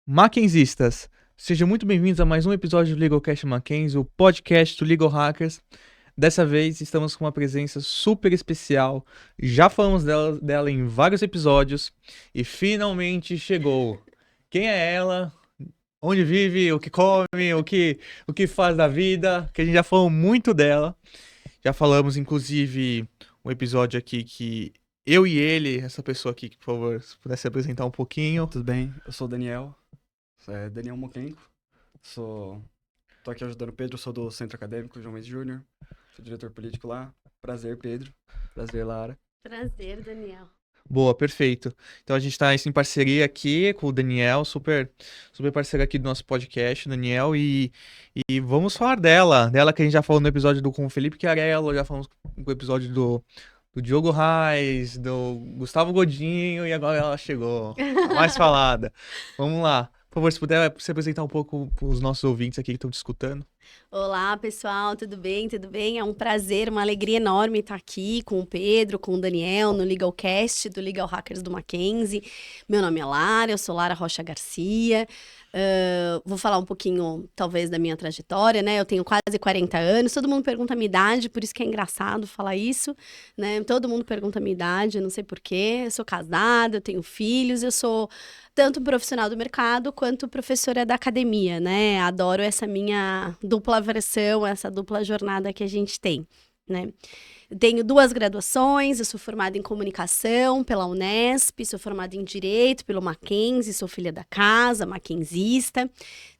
Mackenzistas, sejam muito bem-vindos a mais um episódio do LegalCast Mackenzie, o podcast do Legal Hackers. Dessa vez estamos com uma presença super especial, já falamos dela em vários episódios e finalmente chegou. Quem é ela? Onde vive? O que come? O que faz da vida? Que a gente já falou muito dela. Já falamos, inclusive, um episódio aqui que eu e ele, essa pessoa aqui, por favor, se pudesse se apresentar um pouquinho. Tudo bem? Eu sou o Daniel, Daniel Moquenco, tô aqui ajudando o Pedro, sou do Centro Acadêmico João Mendes Júnior, sou diretor político lá. Prazer, Pedro. Prazer, Lara. Prazer, Daniel. Boa, perfeito. Então a gente está em parceria aqui com o Daniel, super parceiro aqui do nosso podcast, Daniel, e vamos falar dela que a gente já falou no episódio com o Felipe Chiarello, já falamos no episódio do Diogo Reis, do Gustavo Godinho, e agora ela chegou, a mais falada. Vamos lá. Por favor, se puder se apresentar um pouco para os nossos ouvintes aqui que estão te escutando. Olá, pessoal, tudo bem? Tudo bem? É um prazer, uma alegria enorme estar aqui com o Pedro, com o Daniel, no LegalCast do Legal Hackers do Mackenzie. Meu nome é Lara, eu sou Lara Rocha Garcia. Vou falar um pouquinho, talvez, da minha trajetória, né? Eu tenho quase 40 anos, todo mundo pergunta a minha idade, por isso que é engraçado falar isso, né? Todo mundo pergunta a minha idade, eu não sei porquê. Eu sou casada, eu tenho filhos, eu sou tanto profissional do mercado quanto professora da academia, né? Adoro essa minha dupla versão, essa dupla jornada que a gente tem, né? Eu tenho 2 graduações, eu sou formada em comunicação pela Unesp, sou formada em direito pelo Mackenzie, sou filha da casa, mackenzista.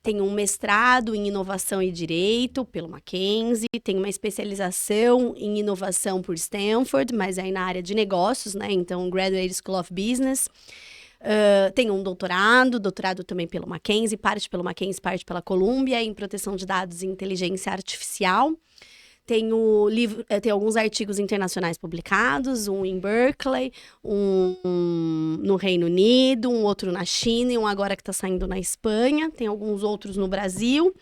Tenho um mestrado em inovação e direito pelo Mackenzie, tenho uma especialização em inovação por Stanford, mas aí na área de negócios, né? Então, Graduate School of Business. Tenho um doutorado também pelo Mackenzie, parte pelo Mackenzie, parte pela Columbia, em proteção de dados e inteligência artificial. Tenho alguns artigos internacionais publicados, um em Berkeley, um no Reino Unido, um outro na China e um agora que está saindo na Espanha. Tem alguns outros no Brasil.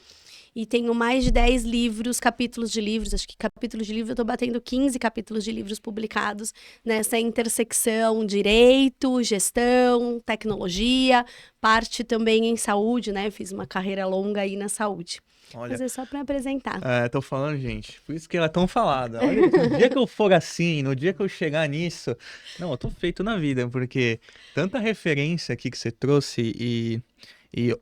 E tenho mais de 10 livros, capítulos de livros, acho que capítulos de livro, eu estou batendo 15 capítulos de livros publicados nessa intersecção direito, gestão, tecnologia, parte também em saúde, né? Fiz uma carreira longa aí na saúde. Olha, mas é só para apresentar. Tô falando, gente, por isso que ela é tão falada. Olha, no dia que eu for assim, no dia que eu chegar nisso, não, eu tô feito na vida, porque tanta referência aqui que você trouxe e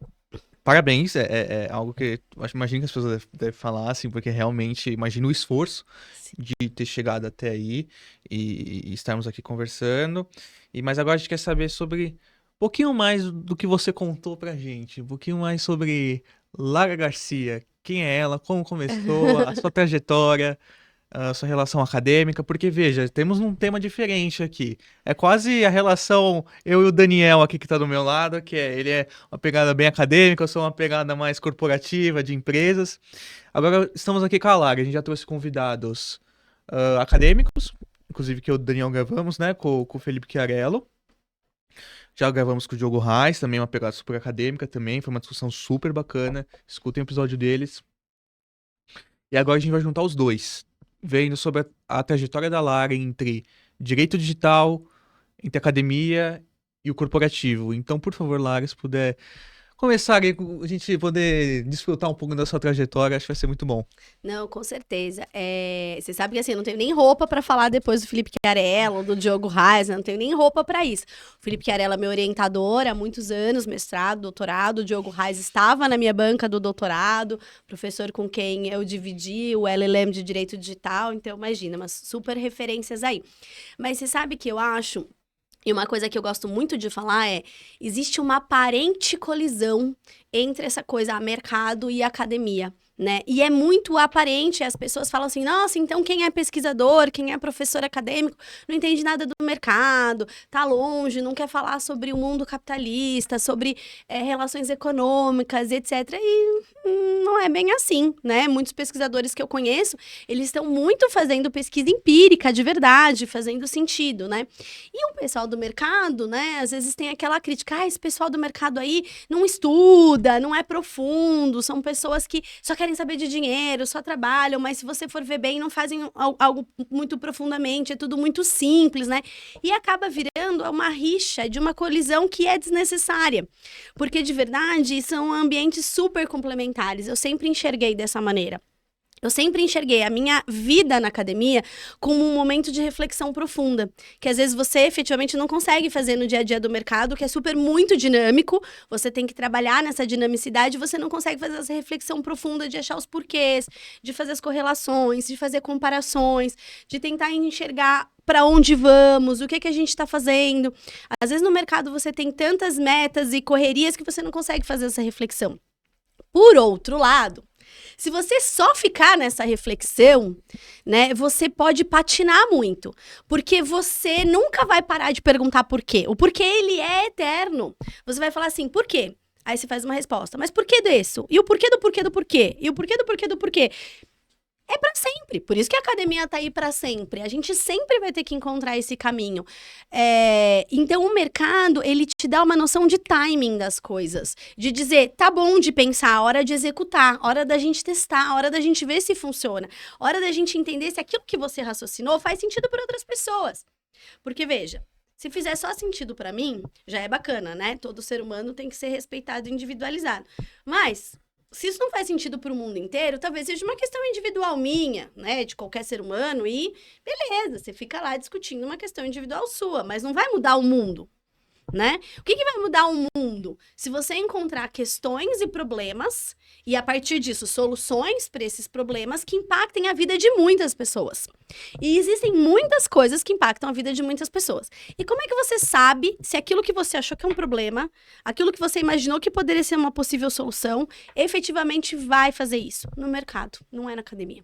parabéns, é algo que eu imagino que as pessoas devem falar, assim, porque realmente imagino o esforço de ter chegado até aí e estarmos aqui conversando. Mas agora a gente quer saber sobre um pouquinho mais do que você contou pra gente, um pouquinho mais sobre Lara Garcia. Quem é ela, como começou, a sua trajetória, a sua relação acadêmica, porque veja, temos um tema diferente aqui. É quase a relação eu e o Daniel aqui que está do meu lado, ele é uma pegada bem acadêmica, eu sou uma pegada mais corporativa, de empresas. Agora estamos aqui com a Lara, a gente já trouxe convidados acadêmicos, inclusive que eu e o Daniel gravamos, né, com o Felipe Chiarello. Já gravamos com o Diogo Reis, também uma pegada super acadêmica também, foi uma discussão super bacana, escutem o episódio deles. E agora a gente vai juntar os dois, vendo sobre a trajetória da Lara entre direito digital, entre academia e o corporativo. Então, por favor, Lara, se puder começar aí, a gente poder desfrutar um pouco da sua trajetória, acho que vai ser muito bom. Não, com certeza. Você sabe que assim, eu não tenho nem roupa para falar depois do Felipe Chiarello, do Diogo Reis, eu não tenho nem roupa para isso. O Felipe Chiarello é meu orientador há muitos anos, mestrado, doutorado. O Diogo Reis estava na minha banca do doutorado, professor com quem eu dividi o LLM de Direito Digital. Então, imagina, umas super referências aí. Mas você sabe que eu acho... E uma coisa que eu gosto muito de falar existe uma aparente colisão entre essa coisa, mercado e academia, né? E é muito aparente, as pessoas falam assim, nossa, então quem é pesquisador, quem é professor acadêmico, não entende nada do mercado, tá longe, não quer falar sobre o mundo capitalista, sobre relações econômicas, etc. E não é bem assim, né? Muitos pesquisadores que eu conheço, eles estão muito fazendo pesquisa empírica, de verdade, fazendo sentido, né? E o pessoal do mercado, né, às vezes tem aquela crítica, esse pessoal do mercado aí não estuda, não é profundo, são pessoas que só querem querem saber de dinheiro, só trabalham, mas se você for ver bem, não fazem algo muito profundamente, é tudo muito simples, né? E acaba virando uma rixa de uma colisão que é desnecessária. Porque, de verdade, são ambientes super complementares. Eu sempre enxerguei dessa maneira. Eu sempre enxerguei a minha vida na academia como um momento de reflexão profunda, que às vezes você efetivamente não consegue fazer no dia a dia do mercado, que é super muito dinâmico, você tem que trabalhar nessa dinamicidade, você não consegue fazer essa reflexão profunda de achar os porquês, de fazer as correlações, de fazer comparações, de tentar enxergar para onde vamos, o que que a gente está fazendo. Às vezes no mercado você tem tantas metas e correrias que você não consegue fazer essa reflexão. Por outro lado, se você só ficar nessa reflexão, né, você pode patinar muito, porque você nunca vai parar de perguntar por quê. O porquê, ele é eterno. Você vai falar assim, por quê? Aí você faz uma resposta, mas por que disso? E o porquê do porquê do porquê? E o porquê do porquê do porquê? É pra sempre. Por isso que a academia tá aí pra sempre. A gente sempre vai ter que encontrar esse caminho. Então, o mercado, ele te dá uma noção de timing das coisas. De dizer, tá bom de pensar, hora de executar, hora da gente testar, hora da gente ver se funciona, hora da gente entender se aquilo que você raciocinou faz sentido para outras pessoas. Porque, veja, se fizer só sentido pra mim, já é bacana, né? Todo ser humano tem que ser respeitado e individualizado. Mas se isso não faz sentido para o mundo inteiro, talvez seja uma questão individual minha, né, de qualquer ser humano, e beleza, você fica lá discutindo uma questão individual sua, mas não vai mudar o mundo, né? O que vai mudar o mundo? Se você encontrar questões e problemas, e a partir disso, soluções para esses problemas que impactem a vida de muitas pessoas. E existem muitas coisas que impactam a vida de muitas pessoas. E como é que você sabe se aquilo que você achou que é um problema, aquilo que você imaginou que poderia ser uma possível solução, efetivamente vai fazer isso? No mercado, não é na academia.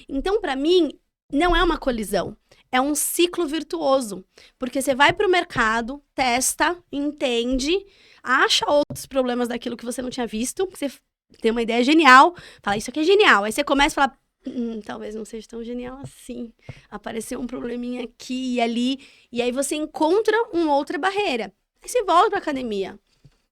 Então, para mim, não é uma colisão. É um ciclo virtuoso, porque você vai para o mercado, testa, entende, acha outros problemas daquilo que você não tinha visto, você tem uma ideia genial, fala, isso aqui é genial. Aí você começa a falar, talvez não seja tão genial assim, apareceu um probleminha aqui e ali, e aí você encontra uma outra barreira. Aí você volta para a academia,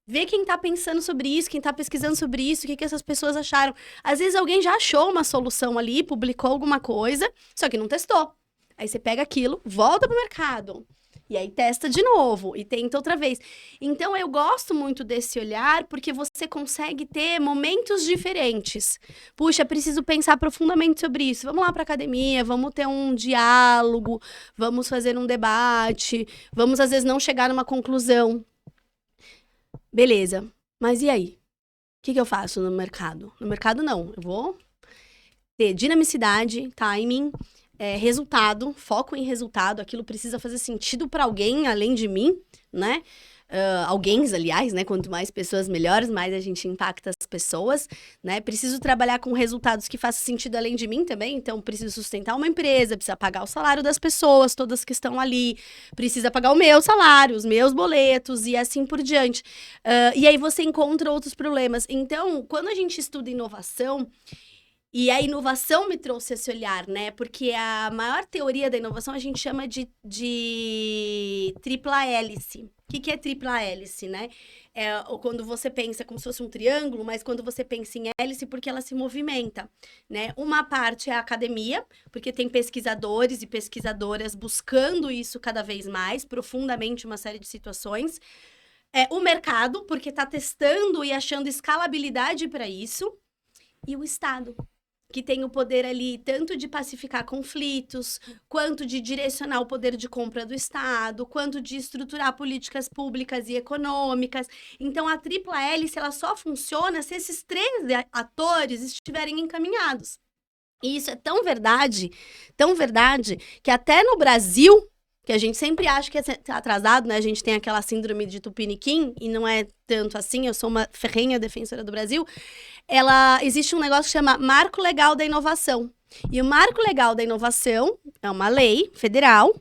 vê quem tá pensando sobre isso, quem tá pesquisando sobre isso, o que essas pessoas acharam. Às vezes alguém já achou uma solução ali, publicou alguma coisa, só que não testou. Aí você pega aquilo, volta pro mercado. E aí testa de novo e tenta outra vez. Então eu gosto muito desse olhar porque você consegue ter momentos diferentes. Puxa, preciso pensar profundamente sobre isso. Vamos lá pra academia, vamos ter um diálogo, vamos fazer um debate, vamos às vezes não chegar numa conclusão. Beleza, mas e aí? O que eu faço no mercado? No mercado não, eu vou ter dinamicidade, timing, resultado, foco em resultado, aquilo precisa fazer sentido para alguém além de mim, né? Alguém, aliás, né? Quanto mais pessoas, melhores, mais a gente impacta as pessoas, né? Preciso trabalhar com resultados que façam sentido além de mim também, então preciso sustentar uma empresa, precisa pagar o salário das pessoas, todas que estão ali, precisa pagar o meu salário, os meus boletos e assim por diante. E aí você encontra outros problemas. Então, quando a gente estuda inovação, e a inovação me trouxe esse olhar, né? Porque a maior teoria da inovação a gente chama de tripla hélice. O que é tripla hélice, né? Quando você pensa como se fosse um triângulo, mas quando você pensa em hélice, porque ela se movimenta, né? Uma parte é a academia, porque tem pesquisadores e pesquisadoras buscando isso cada vez mais, profundamente, uma série de situações. O mercado, porque está testando e achando escalabilidade para isso. E o Estado, que tem o poder ali tanto de pacificar conflitos, quanto de direcionar o poder de compra do Estado, quanto de estruturar políticas públicas e econômicas. Então, a tripla hélice, ela só funciona se esses três atores estiverem encaminhados. E isso é tão verdade, que até no Brasil, que a gente sempre acha que é atrasado, né? A gente tem aquela síndrome de Tupiniquim, e não é tanto assim, eu sou uma ferrenha defensora do Brasil. Existe um negócio que chama Marco Legal da Inovação. E o Marco Legal da Inovação é uma lei federal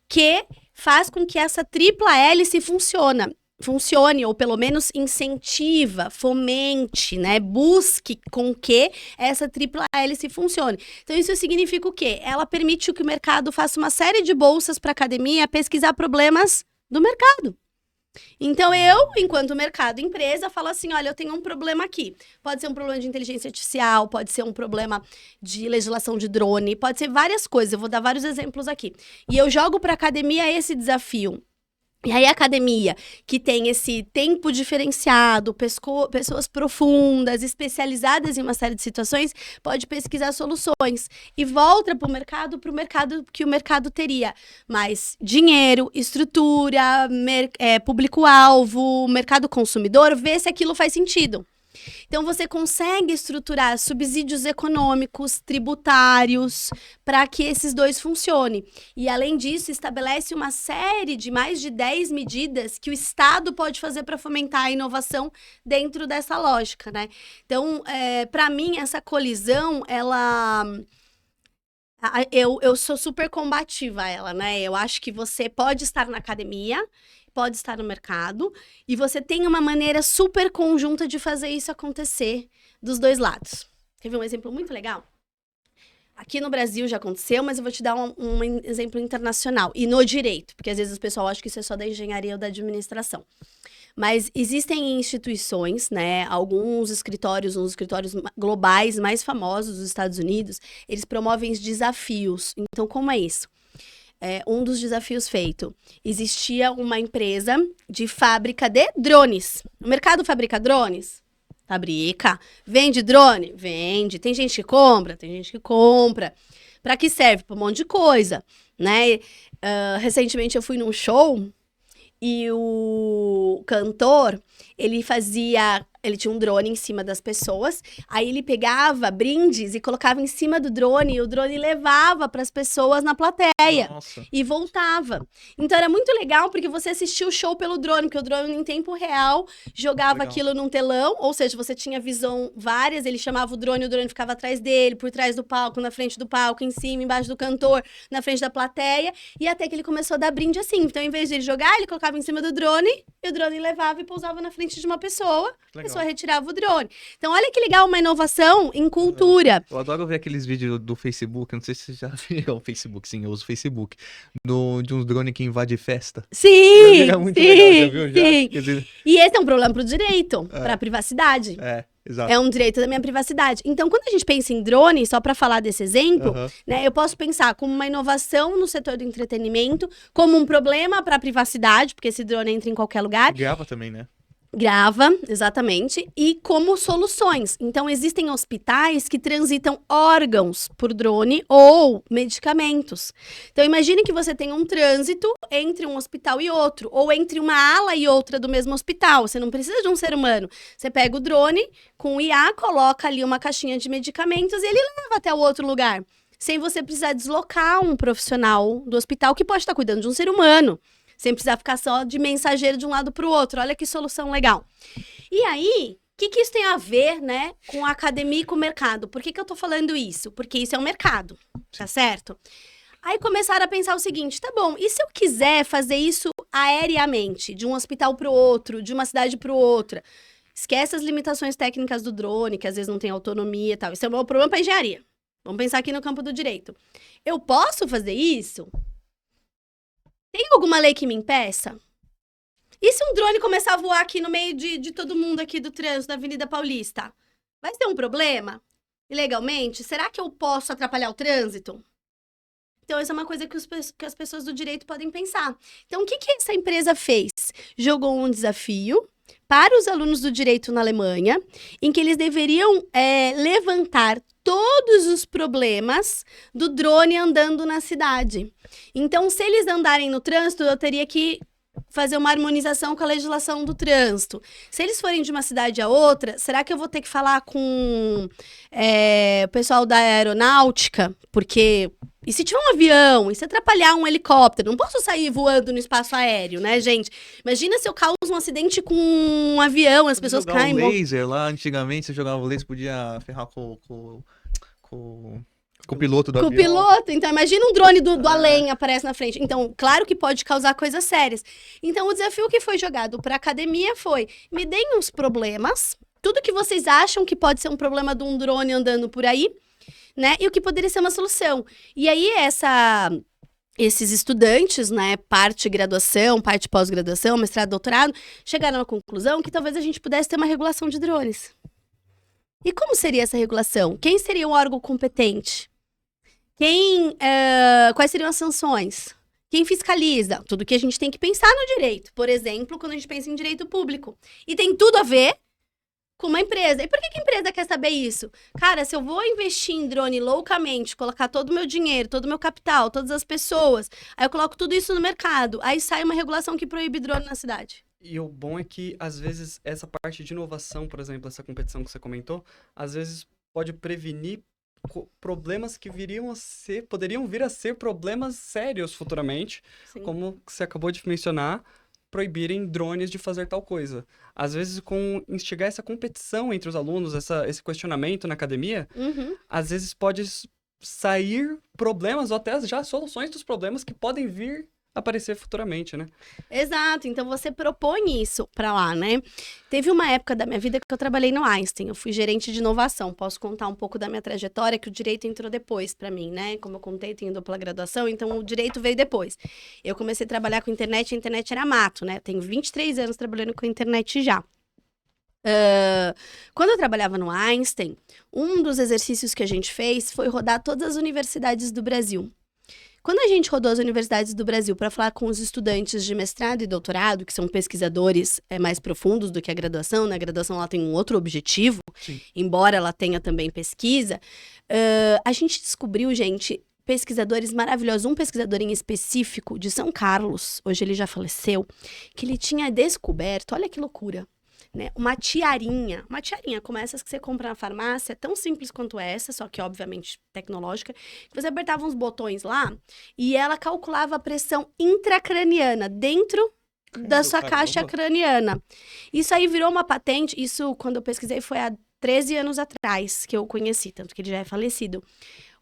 que faz com que essa tripla hélice funcione, ou pelo menos incentiva, fomente, né? Busque com que essa tripla hélice funcione. Então, isso significa o quê? Ela permite que o mercado faça uma série de bolsas para a academia pesquisar problemas do mercado. Então, eu, enquanto mercado empresa, falo assim, olha, eu tenho um problema aqui. Pode ser um problema de inteligência artificial, pode ser um problema de legislação de drone, pode ser várias coisas. Eu vou dar vários exemplos aqui. E eu jogo para a academia esse desafio. E aí a academia, que tem esse tempo diferenciado, pessoas profundas, especializadas em uma série de situações, pode pesquisar soluções e volta para o mercado que o mercado teria mais dinheiro, estrutura, público-alvo, mercado consumidor, ver se aquilo faz sentido. Então, você consegue estruturar subsídios econômicos, tributários, para que esses dois funcionem. E, além disso, estabelece uma série de mais de 10 medidas que o Estado pode fazer para fomentar a inovação dentro dessa lógica, né? Então, para mim, essa colisão, ela... Eu sou super combativa a ela, né? Eu acho que você pode estar na academia, pode estar no mercado, e você tem uma maneira super conjunta de fazer isso acontecer dos dois lados. Teve um exemplo muito legal. Aqui no Brasil já aconteceu, mas eu vou te dar um exemplo internacional. E no direito, porque às vezes o pessoal acha que isso é só da engenharia ou da administração. Mas existem instituições, né, uns escritórios globais mais famosos dos Estados Unidos, eles promovem desafios. Então, como é isso? Um dos desafios feito, existia uma empresa de fábrica de drones. O mercado fabrica drones? Fabrica. Vende drone? Vende. Tem gente que compra? Tem gente que compra. Para que serve? Para um monte de coisa, né? Recentemente eu fui num show e o cantor, ele tinha um drone em cima das pessoas, aí ele pegava brindes e colocava em cima do drone, e o drone levava para as pessoas na plateia. Nossa. E voltava. Então era muito legal, porque você assistia o show pelo drone, porque o drone em tempo real jogava Legal. aquilo num telão, ou seja, você tinha visão várias, ele chamava o drone ficava atrás dele, por trás do palco, na frente do palco, em cima, embaixo do cantor, na frente da plateia, e até que ele começou a dar brinde assim. Então, em vez de ele jogar, ele colocava em cima do drone, e o drone levava e pousava na frente de uma pessoa, a pessoa retirava o drone. Então, olha que legal, uma inovação em cultura. Eu adoro ver aqueles vídeos do Facebook, não sei se você já viu o Facebook, sim, eu uso o Facebook, de uns drones que invadem festa. Sim, É muito sim, legal, já viu? Já? sim. Quer dizer, E esse é um problema pro direito, pra privacidade. exato. É um direito da minha privacidade. Então, quando a gente pensa em drone, só para falar desse exemplo, Aham. né, eu posso pensar como uma inovação no setor do entretenimento, como um problema para a privacidade, porque esse drone entra em qualquer lugar. Grava também, né? Grava, exatamente, e como soluções. Então, existem hospitais que transitam órgãos por drone ou medicamentos. Então, imagine que você tem um trânsito entre um hospital e outro, ou entre uma ala e outra do mesmo hospital. Você não precisa de um ser humano. Você pega o drone com o IA, coloca ali uma caixinha de medicamentos e ele leva até o outro lugar, sem você precisar deslocar um profissional do hospital que pode estar cuidando de um ser humano, sem precisar ficar só de mensageiro de um lado para o outro. Olha que solução legal. E aí, o que isso tem a ver, né, com a academia e com o mercado? Por que eu tô falando isso? Porque isso é um mercado, tá certo? Aí começaram a pensar o seguinte, tá bom, e se eu quiser fazer isso aéreamente, de um hospital para o outro, de uma cidade para outra? Esquece as limitações técnicas do drone, que às vezes não tem autonomia e tal. Isso é um problema para engenharia. Vamos pensar aqui no campo do direito. Eu posso fazer isso? Tem alguma lei que me impeça? E se um drone começar a voar aqui no meio de todo mundo aqui do trânsito da Avenida Paulista? Vai ter um problema? Ilegalmente? Será que eu posso atrapalhar o trânsito? Então, essa é uma coisa que as pessoas do direito podem pensar. Então, o que essa empresa fez? Jogou um desafio para os alunos do direito na Alemanha, em que eles deveriam levantar todos os problemas do drone andando na cidade. Então, se eles andarem no trânsito, eu teria que fazer uma harmonização com a legislação do trânsito. Se eles forem de uma cidade a outra, será que eu vou ter que falar com o pessoal da aeronáutica? Porque... E se tiver um avião? E se atrapalhar um helicóptero? Não posso sair voando no espaço aéreo, né, gente? Imagina se eu causo um acidente com um avião, as pessoas caem... Um laser lá, antigamente, você jogava o laser, podia ferrar com o piloto do avião. Com o piloto. Então, imagina um drone do além aparece na frente. Então, claro que pode causar coisas sérias. Então, o desafio que foi jogado para a academia foi: me deem uns problemas, tudo que vocês acham que pode ser um problema de um drone andando por aí, né? E o que poderia ser uma solução. E aí, esses estudantes, né, parte graduação, parte pós-graduação, mestrado, doutorado, chegaram à conclusão que talvez a gente pudesse ter uma regulação de drones. E como seria essa regulação? Quem seria o órgão competente? Quais seriam as sanções? Quem fiscaliza? Tudo que a gente tem que pensar no direito. Por exemplo, quando a gente pensa em direito público. E tem tudo a ver com uma empresa. E por que a empresa quer saber isso? Cara, se eu vou investir em drone loucamente, colocar todo o meu dinheiro, todo o meu capital, todas as pessoas, aí eu coloco tudo isso no mercado, aí sai uma regulação que proíbe drone na cidade. E o bom é que, às vezes, essa parte de inovação, por exemplo, essa competição que você comentou, às vezes pode prevenir problemas que poderiam vir a ser problemas sérios futuramente, Sim. como você acabou de mencionar, proibirem drones de fazer tal coisa. Às vezes, com instigar essa competição entre os alunos, esse questionamento na academia, às vezes pode sair problemas ou até já soluções dos problemas que podem vir aparecer futuramente, né? Exato, então você propõe isso pra lá, né? Teve uma época da minha vida que eu trabalhei no Einstein, eu fui gerente de inovação, posso contar um pouco da minha trajetória, que o direito entrou depois pra mim, né? Como eu contei, tenho dupla graduação, então o direito veio depois. Eu comecei a trabalhar com internet, a internet era mato, né? Tenho 23 anos trabalhando com internet já. Quando eu trabalhava no Einstein, um dos exercícios que a gente fez foi rodar todas as universidades do Brasil. Quando a gente rodou as universidades do Brasil para falar com os estudantes de mestrado e doutorado, que são pesquisadores mais profundos do que a graduação, né? A graduação ela tem um outro objetivo, Sim. embora ela tenha também pesquisa, a gente descobriu, gente, pesquisadores maravilhosos. Um pesquisador em específico de São Carlos, hoje ele já faleceu, que ele tinha descoberto, olha que loucura, né? Uma tiarinha como essas que você compra na farmácia, tão simples quanto essa, só que obviamente tecnológica, que você apertava uns botões lá e ela calculava a pressão intracraniana dentro da sua caixa craniana. Isso aí virou uma patente, isso quando eu pesquisei foi há 13 anos atrás que eu conheci, tanto que ele já é falecido.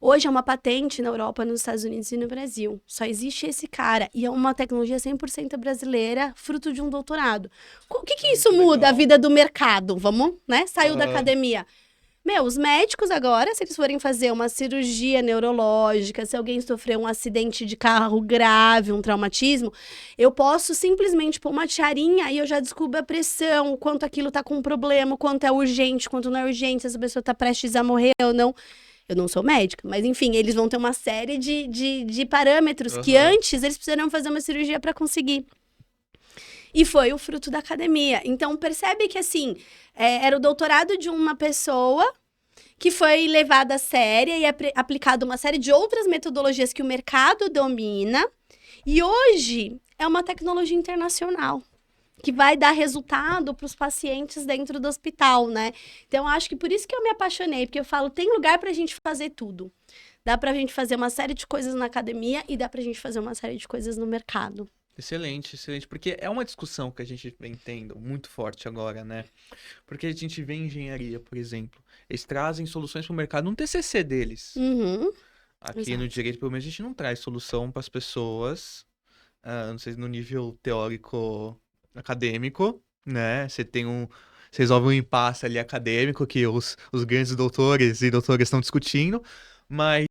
Hoje é uma patente na Europa, nos Estados Unidos e no Brasil. Só existe esse cara. E é uma tecnologia 100% brasileira, fruto de um doutorado. O que isso muda a vida do mercado? Vamos, né? Saiu da academia. Meu, os médicos agora, se eles forem fazer uma cirurgia neurológica, se alguém sofreu um acidente de carro grave, um traumatismo, eu posso simplesmente pôr uma tiarinha e eu já descubro a pressão, o quanto aquilo tá com problema, o quanto é urgente, o quanto não é urgente, se essa pessoa tá prestes a morrer ou não. Eu não sou médica, mas enfim, eles vão ter uma série de parâmetros que antes eles precisariam fazer uma cirurgia para conseguir. E foi o fruto da academia. Então, percebe que, assim, era o doutorado de uma pessoa que foi levada a sério e aplicado uma série de outras metodologias que o mercado domina. E hoje é uma tecnologia internacional que vai dar resultado para os pacientes dentro do hospital, né? Então, acho que por isso que eu me apaixonei, porque eu falo, tem lugar para a gente fazer tudo. Dá para a gente fazer uma série de coisas na academia e dá para a gente fazer uma série de coisas no mercado. Excelente, excelente, porque é uma discussão que a gente vem tendo muito forte agora, né? Porque a gente vê engenharia, por exemplo, eles trazem soluções para o mercado no TCC deles. Aqui Exato. no direito, pelo menos, a gente não traz solução para as pessoas, não sei, no nível teórico acadêmico, né? Você resolve um impasse ali acadêmico que os grandes doutores e doutoras estão discutindo, mas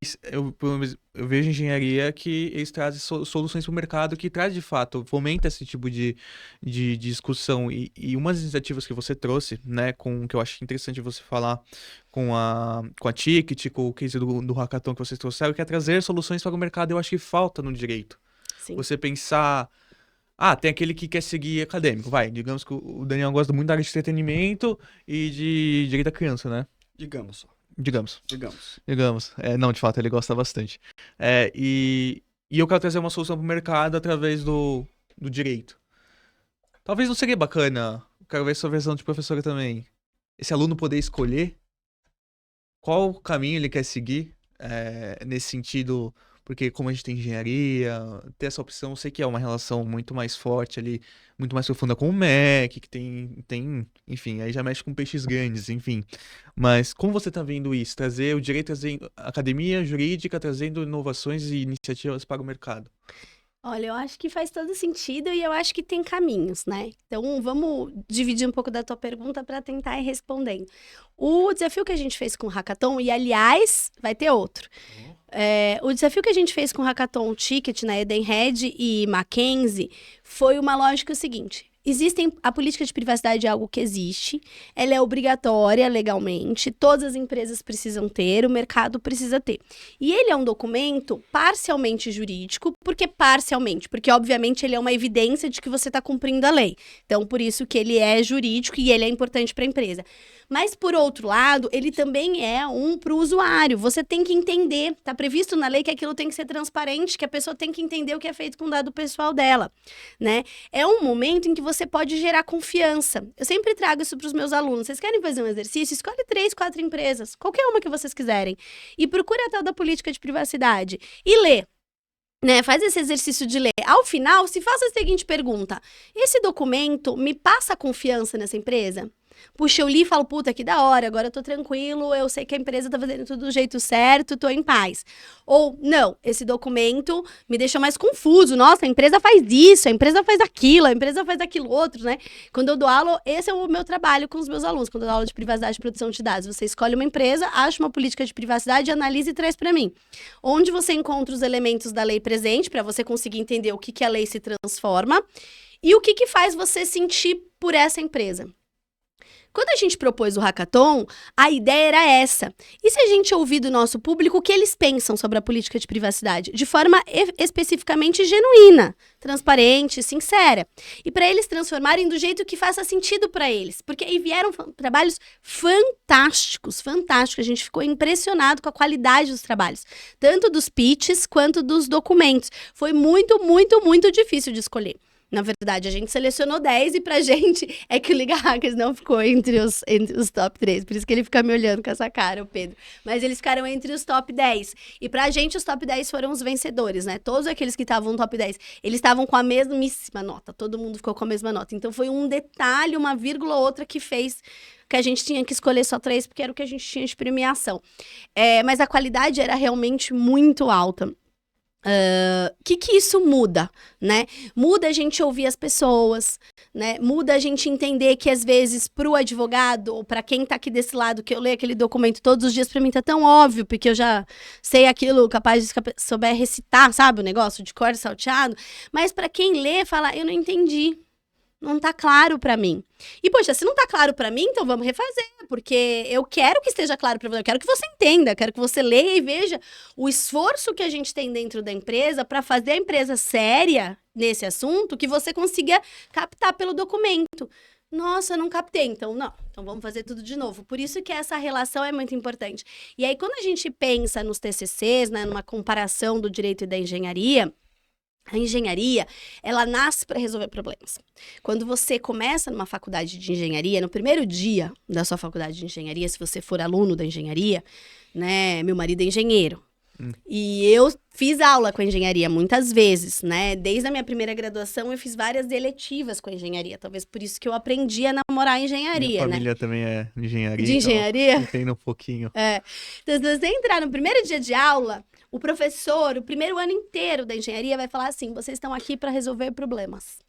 pelo menos, eu vejo engenharia que eles trazem soluções para o mercado que traz, de fato, fomenta esse tipo de discussão. E uma das iniciativas que você trouxe, né, que eu acho interessante você falar com a Ticket, com o case do hackathon que vocês trouxeram, que é trazer soluções para o mercado, eu acho que falta no direito. Sim. Você pensar... tem aquele que quer seguir acadêmico, vai. Digamos que o Daniel gosta muito da área de entretenimento e de direito da criança, né? Digamos só. Digamos. Digamos. Não, de fato, ele gosta bastante. E eu quero trazer uma solução pro mercado através do direito. Talvez não seria bacana, quero ver sua versão de professora também, esse aluno poder escolher qual caminho ele quer seguir, nesse sentido, porque como a gente tem engenharia, ter essa opção, eu sei que é uma relação muito mais forte ali, muito mais profunda com o MEC, que tem, enfim, aí já mexe com peixes grandes, enfim. Mas como você tá vendo isso? Trazer o direito, trazendo academia jurídica, trazendo inovações e iniciativas para o mercado. Olha, eu acho que faz todo sentido e eu acho que tem caminhos, né? Então, vamos dividir um pouco da tua pergunta para tentar ir respondendo. O desafio que a gente fez com o Hackathon, e aliás, vai ter outro. O desafio que a gente fez com o Hackathon Ticket, né, Edenred e Mackenzie, foi uma lógica seguinte. A política de privacidade é algo que existe, ela é obrigatória legalmente, todas as empresas precisam ter, o mercado precisa ter. E ele é um documento parcialmente jurídico, porque obviamente ele é uma evidência de que você está cumprindo a lei. Então, por isso que ele é jurídico e ele é importante para a empresa. Mas, por outro lado, ele também é para o usuário. Você tem que entender, está previsto na lei que aquilo tem que ser transparente, que a pessoa tem que entender o que é feito com o dado pessoal dela, né? É um momento em que você pode gerar confiança. Eu sempre trago isso para os meus alunos. Vocês querem fazer um exercício? Escolhe 3, 4 empresas, qualquer uma que vocês quiserem, e procure a tal da política de privacidade e lê. Né, faz esse exercício de ler. Ao final, se faça a seguinte pergunta: esse documento me passa confiança nessa empresa? Puxa, eu li e falo, puta, que da hora, agora eu tô tranquilo, eu sei que a empresa tá fazendo tudo do jeito certo, tô em paz. Ou, não, esse documento me deixa mais confuso, nossa, a empresa faz isso, a empresa faz aquilo, a empresa faz aquilo outro, né? Quando eu dou aula, esse é o meu trabalho com os meus alunos, quando eu dou aula de privacidade e proteção de dados. Você escolhe uma empresa, acha uma política de privacidade, analisa e traz pra mim. Onde você encontra os elementos da lei presente, pra você conseguir entender o que a lei se transforma, e o que faz você sentir por essa empresa. Quando a gente propôs o Hackathon, a ideia era essa. E se a gente ouvir do nosso público o que eles pensam sobre a política de privacidade? De forma especificamente genuína, transparente, sincera. E para eles transformarem do jeito que faça sentido para eles. Porque aí vieram trabalhos fantásticos, fantásticos. A gente ficou impressionado com a qualidade dos trabalhos. Tanto dos pitches quanto dos documentos. Foi muito, muito, muito difícil de escolher. Na verdade, a gente selecionou 10 e pra gente é que o Liga Hackers não ficou entre os top 3. Por isso que ele fica me olhando com essa cara, o Pedro. Mas eles ficaram entre os top 10. E pra gente, os top 10 foram os vencedores, né? Todos aqueles que estavam no top 10, eles estavam com a mesmíssima nota. Todo mundo ficou com a mesma nota. Então, foi um detalhe, uma vírgula ou outra que fez que a gente tinha que escolher só 3, porque era o que a gente tinha de premiação. Mas a qualidade era realmente muito alta. Que isso muda, né? Muda a gente ouvir as pessoas, né? Muda a gente entender que às vezes pro advogado ou para quem tá aqui desse lado, que eu leio aquele documento todos os dias, pra mim tá tão óbvio, porque eu já sei aquilo, capaz de souber recitar, sabe, o negócio de cor salteado, mas para quem lê, fala, eu não entendi. Não tá claro pra mim. E, poxa, se não tá claro pra mim, então vamos refazer, porque eu quero que esteja claro pra você, eu quero que você entenda, eu quero que você leia e veja o esforço que a gente tem dentro da empresa pra fazer a empresa séria nesse assunto, que você consiga captar pelo documento. Nossa, não captei, então não. Então vamos fazer tudo de novo. Por isso que essa relação é muito importante. E aí, quando a gente pensa nos TCCs, né, numa comparação do direito e da engenharia, a engenharia, ela nasce para resolver problemas. Quando você começa numa faculdade de engenharia, no primeiro dia da sua faculdade de engenharia, se você for aluno da engenharia, né, meu marido é engenheiro. E eu fiz aula com a engenharia muitas vezes, né? Desde a minha primeira graduação, eu fiz várias eletivas com a engenharia. Talvez por isso que eu aprendi a namorar a engenharia, Minha família também é engenharia. De engenharia? Então, entendo um pouquinho. Então, se você entrar no primeiro dia de aula, o professor, o primeiro ano inteiro da engenharia, vai falar assim, vocês estão aqui para resolver problemas.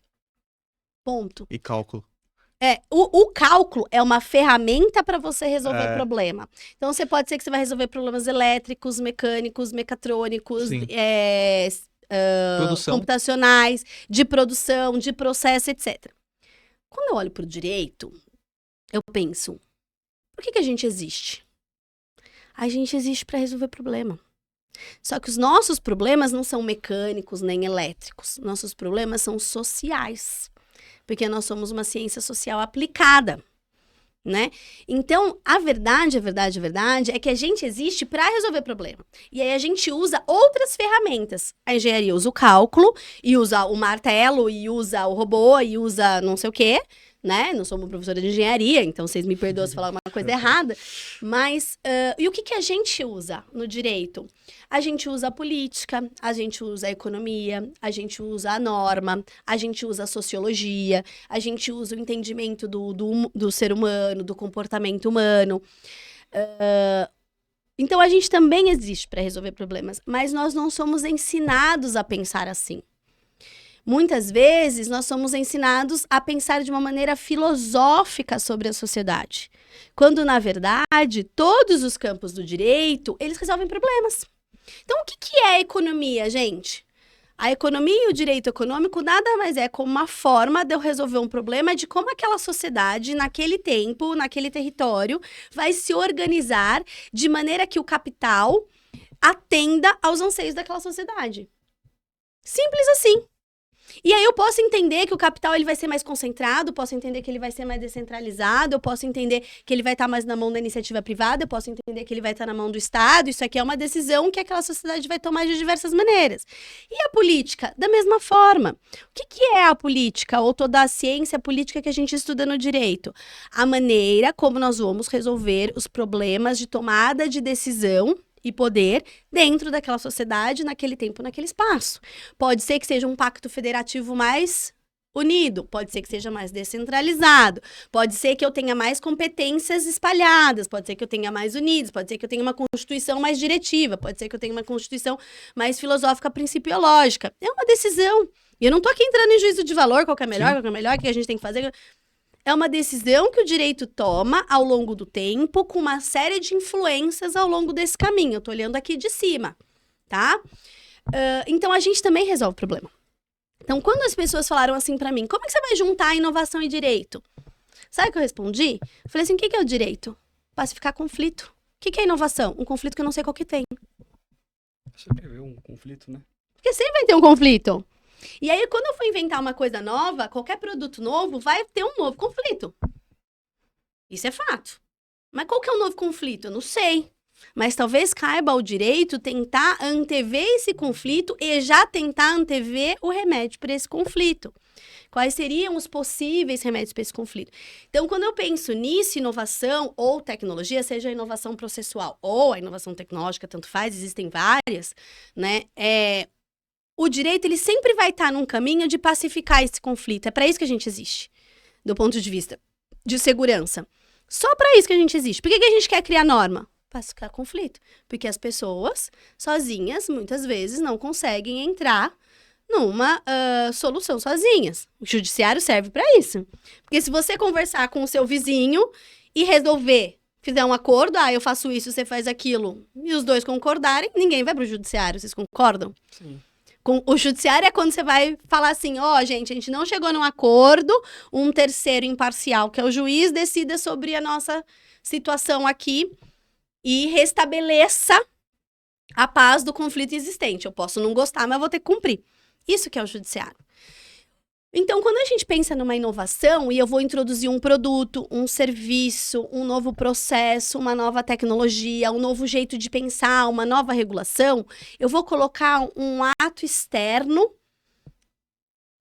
Ponto. E cálculo. O cálculo é uma ferramenta para você resolver problema. Então, pode ser que você vai resolver problemas elétricos, mecânicos, mecatrônicos, computacionais, de produção, de processo, etc. Quando eu olho para o direito, eu penso, por que a gente existe? A gente existe para resolver problema. Só que os nossos problemas não são mecânicos nem elétricos. Nossos problemas são sociais. Porque nós somos uma ciência social aplicada, né? Então, a verdade é que a gente existe para resolver problema. E aí a gente usa outras ferramentas. A engenharia usa o cálculo, e usa o martelo, e usa o robô, e usa não sei o quê, né? Não sou uma professora de engenharia, então vocês me perdoam se falar uma coisa errada. Mas, e o que a gente usa no direito? A gente usa a política, a gente usa a economia, a gente usa a norma, a gente usa a sociologia, a gente usa o entendimento do ser humano, do comportamento humano. Então, a gente também existe para resolver problemas, mas nós não somos ensinados a pensar assim. Muitas vezes, nós somos ensinados a pensar de uma maneira filosófica sobre a sociedade. Quando, na verdade, todos os campos do direito, eles resolvem problemas. Então, o que é a economia, gente? A economia e o direito econômico nada mais é como uma forma de eu resolver um problema de como aquela sociedade, naquele tempo, naquele território, vai se organizar de maneira que o capital atenda aos anseios daquela sociedade. Simples assim. E aí eu posso entender que o capital ele vai ser mais concentrado, posso entender que ele vai ser mais descentralizado, eu posso entender que ele vai estar mais na mão da iniciativa privada, eu posso entender que ele vai estar na mão do Estado. Isso aqui é uma decisão que aquela sociedade vai tomar de diversas maneiras. E a política? Da mesma forma. O que é a política ou toda a ciência política que a gente estuda no direito? A maneira como nós vamos resolver os problemas de tomada de decisão e poder dentro daquela sociedade, naquele tempo, naquele espaço. Pode ser que seja um pacto federativo mais unido, pode ser que seja mais descentralizado, pode ser que eu tenha mais competências espalhadas, pode ser que eu tenha mais unidos, pode ser que eu tenha uma constituição mais diretiva, pode ser que eu tenha uma constituição mais filosófica principiológica. É uma decisão. E eu não tô aqui entrando em juízo de valor, qual que é melhor, o que a gente tem que fazer. É uma decisão que o direito toma ao longo do tempo, com uma série de influências ao longo desse caminho. Eu tô olhando aqui de cima, tá? Então, a gente também resolve o problema. Então, quando as pessoas falaram assim pra mim, como é que você vai juntar inovação e direito? Sabe o que eu respondi? Eu falei assim, o que é o direito? Pacificar conflito. O que é inovação? Um conflito que eu não sei qual que tem. Você prevê um conflito, né? Porque sempre vai ter um conflito. E aí, quando eu for inventar uma coisa nova, qualquer produto novo, vai ter um novo conflito. Isso é fato. Mas qual que é o novo conflito? Eu não sei. Mas talvez caiba ao direito tentar antever esse conflito e já tentar antever o remédio para esse conflito. Quais seriam os possíveis remédios para esse conflito? Então, quando eu penso nisso, inovação ou tecnologia, seja a inovação processual ou a inovação tecnológica, tanto faz, existem várias, né? O direito, ele sempre vai estar num caminho de pacificar esse conflito. É para isso que a gente existe, do ponto de vista de segurança. Só para isso que a gente existe. Por que a gente quer criar norma? Pacificar conflito. Porque as pessoas, sozinhas, muitas vezes, não conseguem entrar numa solução sozinhas. O judiciário serve para isso. Porque se você conversar com o seu vizinho e resolver, fizer um acordo, eu faço isso, você faz aquilo, e os dois concordarem, ninguém vai pro judiciário. Vocês concordam? Sim. O judiciário é quando você vai falar assim, gente, a gente não chegou num acordo, um terceiro imparcial, que é o juiz, decida sobre a nossa situação aqui e restabeleça a paz do conflito existente. Eu posso não gostar, mas vou ter que cumprir. Isso que é o judiciário. Então, quando a gente pensa numa inovação e eu vou introduzir um produto, um serviço, um novo processo, uma nova tecnologia, um novo jeito de pensar, uma nova regulação, eu vou colocar um ato externo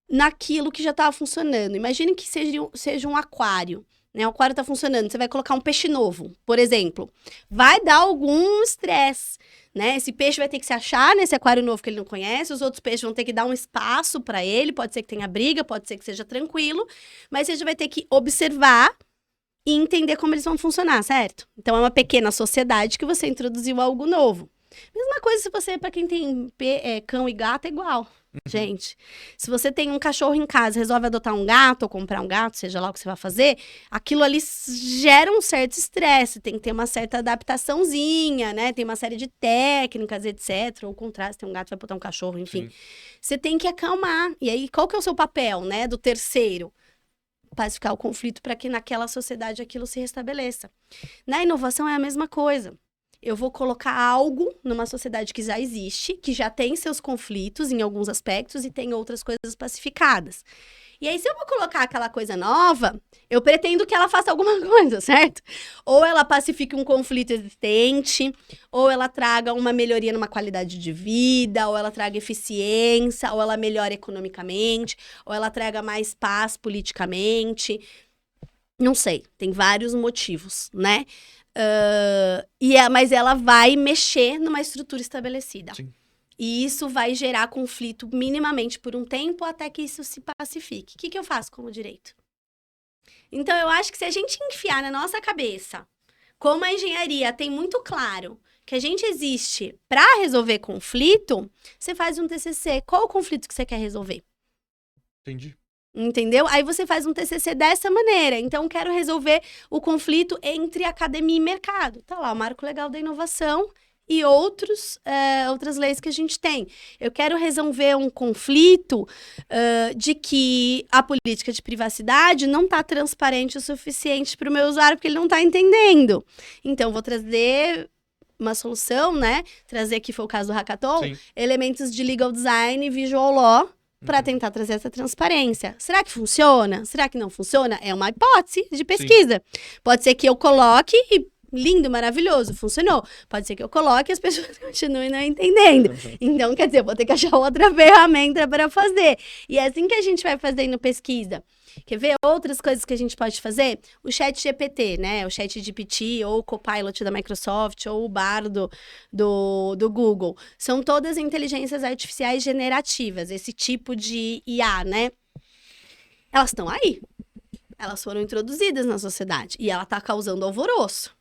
naquilo que já estava funcionando. Imagine que seja um aquário. Né? O aquário está funcionando, você vai colocar um peixe novo, por exemplo. Vai dar algum estresse, né? Esse peixe vai ter que se achar nesse aquário novo que ele não conhece, os outros peixes vão ter que dar um espaço para ele, pode ser que tenha briga, pode ser que seja tranquilo, mas você já vai ter que observar e entender como eles vão funcionar, certo? Então, é uma pequena sociedade que você introduziu algo novo. Mesma coisa se você, para quem tem cão e gato, é igual. Gente, se você tem um cachorro em casa, resolve adotar um gato ou comprar um gato, seja lá o que você vai fazer, aquilo ali gera um certo estresse, tem que ter uma certa adaptaçãozinha, né? Tem uma série de técnicas, etc. Ou ao contrário, se tem um gato, vai botar um cachorro, enfim. Sim. Você tem que acalmar. E aí, qual que é o seu papel, né, do terceiro? Pacificar o conflito para que naquela sociedade aquilo se restabeleça. Na inovação é a mesma coisa. Eu vou colocar algo numa sociedade que já existe, que já tem seus conflitos em alguns aspectos e tem outras coisas pacificadas. E aí, se eu vou colocar aquela coisa nova, eu pretendo que ela faça alguma coisa, certo? Ou ela pacifique um conflito existente, ou ela traga uma melhoria numa qualidade de vida, ou ela traga eficiência, ou ela melhore economicamente, ou ela traga mais paz politicamente. Não sei, tem vários motivos, né? Mas ela vai mexer numa estrutura estabelecida. Sim. E isso vai gerar conflito minimamente por um tempo até que isso se pacifique. O que eu faço como direito? Então, eu acho que se a gente enfiar na nossa cabeça, como a engenharia tem muito claro que a gente existe para resolver conflito, você faz um TCC. Qual o conflito que você quer resolver? Entendi. Entendeu? Aí você faz um TCC dessa maneira. Então, quero resolver o conflito entre academia e mercado. Tá lá, o Marco Legal da Inovação e outras leis que a gente tem. Eu quero resolver um conflito de que a política de privacidade não está transparente o suficiente para o meu usuário, porque ele não está entendendo. Então, vou trazer uma solução, né? Trazer, que foi o caso do Hackathon, Sim. elementos de legal design e visual law, para tentar trazer essa transparência. Será que funciona? Será que não funciona? É uma hipótese de pesquisa. Pode ser que eu coloque e lindo, maravilhoso, funcionou. Pode ser que eu coloque e as pessoas continuem não entendendo. Então, quer dizer, eu vou ter que achar outra ferramenta para fazer. E é assim que a gente vai fazendo pesquisa. Quer ver outras coisas que a gente pode fazer? O chat GPT, né? O chat GPT, ou o Copilot da Microsoft, ou o Bardo do Google. São todas inteligências artificiais generativas, esse tipo de IA, né? Elas estão aí. Elas foram introduzidas na sociedade. E ela está causando alvoroço.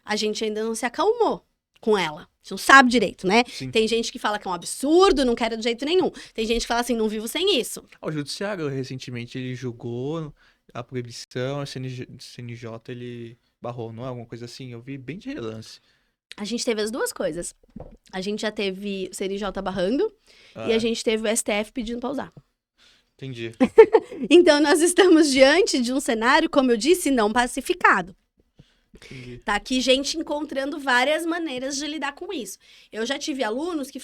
A gente ainda não se acalmou com ela. A gente não sabe direito, né? Sim. Tem gente que fala que é um absurdo, não quero de jeito nenhum. Tem gente que fala assim, não vivo sem isso. O Judiciário, recentemente, ele julgou a proibição, o CNJ, ele barrou, não é alguma coisa assim? Eu vi bem de relance. A gente teve as duas coisas. A gente já teve o CNJ barrando e a gente teve o STF pedindo pra usar. Entendi. Então, nós estamos diante de um cenário, como eu disse, não pacificado. Entendi. Tá aqui gente encontrando várias maneiras de lidar com isso. Eu já tive alunos que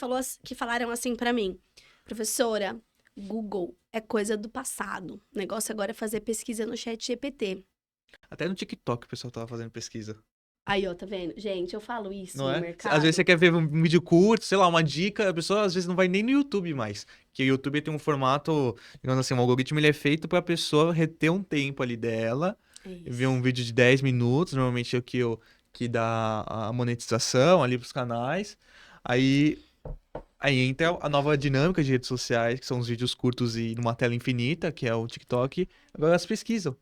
falaram assim pra mim, professora, Google é coisa do passado. O negócio agora é fazer pesquisa no chat GPT. Até no TikTok o pessoal tava fazendo pesquisa. Aí, ó, tá vendo? Gente, eu falo isso Não no é? mercado. Às vezes você quer ver um vídeo curto, sei lá, uma dica, a pessoa às vezes não vai nem no YouTube mais. Porque o YouTube tem um formato, digamos assim, um algoritmo ele é feito pra pessoa reter um tempo ali dela, ver um vídeo de 10 minutos, normalmente é o que dá a monetização ali pros canais. Aí entra a nova dinâmica de redes sociais, que são os vídeos curtos e numa tela infinita, que é o TikTok. Agora elas pesquisam.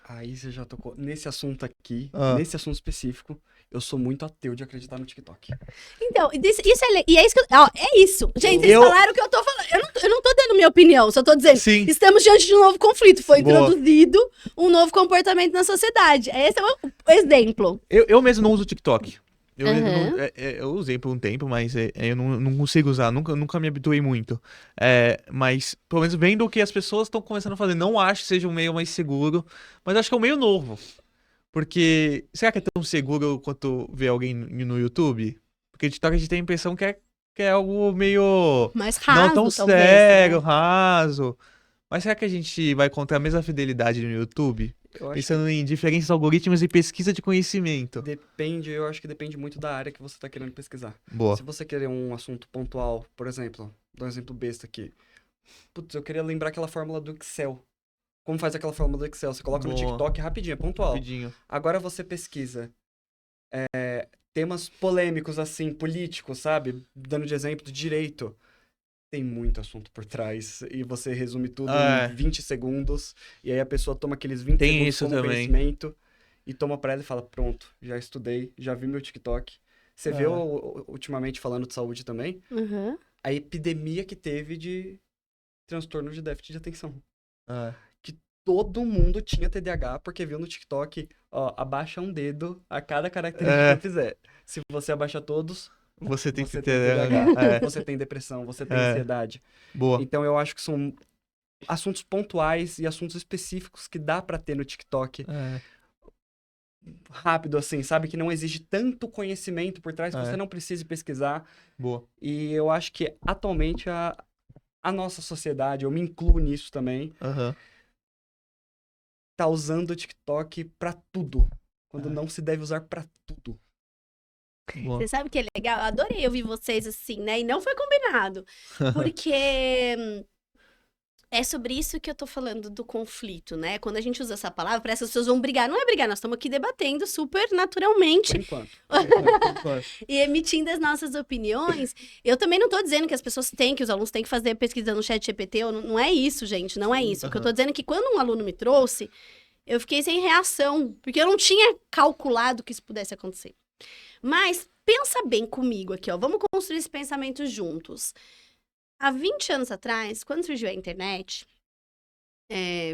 Aí você já tocou nesse assunto aqui, Ah. nesse assunto específico. Eu sou muito ateu de acreditar no TikTok. Então, isso e é isso que é isso. Gente, vocês falaram o que eu tô falando. Eu não tô dando minha opinião, só tô dizendo. Sim. Estamos diante de um novo conflito. Foi Boa. introduzido um novo comportamento na sociedade. Esse é o exemplo. Eu mesmo não uso o TikTok. Eu, Aham. não- eu usei por um tempo, mas eu não consigo usar, nunca me habituei muito. Mas, pelo menos vendo o que as pessoas estão começando a fazer, não acho que seja um meio mais seguro, mas acho que é um meio novo. Porque, será que é tão seguro quanto ver alguém no YouTube? Porque o TikTok a gente tem a impressão que é algo meio Mais raso, não tão talvez. sério, Né? raso. Mas será que a gente vai encontrar a mesma fidelidade no YouTube? Eu acho Pensando em diferentes algoritmos e pesquisa de conhecimento. eu acho que depende muito da área que você tá querendo pesquisar. Boa. Se você querer um assunto pontual, por exemplo, dou um exemplo besta aqui. Putz, eu queria lembrar aquela fórmula do Excel. Como faz aquela fórmula do Excel? Você coloca no Boa. TikTok rapidinho, é pontual. Rapidinho. Agora você pesquisa temas polêmicos, assim, políticos, sabe? Dando de exemplo do direito. Tem muito assunto por trás. E você resume tudo É. em 20 segundos. E aí a pessoa toma aqueles 20 Tem segundos isso como também. conhecimento. E toma pra ela e fala, pronto, já estudei, já vi meu TikTok. Você É. viu, ultimamente, falando de saúde também, Uhum. a epidemia que teve de transtorno de déficit de atenção. Todo mundo tinha TDAH porque viu no TikTok, ó, abaixa um dedo a cada característica que fizer. Se você abaixa todos, Você tem você que tem ter. TDAH, você tem depressão, você tem ansiedade. Boa. Então eu acho que são assuntos pontuais e assuntos específicos que dá pra ter no TikTok. Rápido assim, sabe? Que não exige tanto conhecimento por trás, que você não precise pesquisar. Boa. E eu acho que atualmente a nossa sociedade, eu me incluo nisso também, tá usando o TikTok pra tudo. Quando não se deve usar pra tudo. Boa. Você sabe o que é legal? Eu adorei ouvir vocês assim, né? E não foi combinado. Porque é sobre isso que eu tô falando do conflito, né? Quando a gente usa essa palavra, parece que as pessoas vão brigar. Não é brigar, nós estamos aqui debatendo super naturalmente. Por enquanto. E emitindo as nossas opiniões. Eu também não tô dizendo que as pessoas têm, que os alunos têm que fazer pesquisa no chat GPT. Não é isso, gente, não é isso. O que eu tô dizendo é que quando um aluno me trouxe, eu fiquei sem reação. Porque eu não tinha calculado que isso pudesse acontecer. Mas pensa bem comigo aqui, ó. Vamos construir esse pensamento juntos. Há 20 anos atrás, quando surgiu a internet,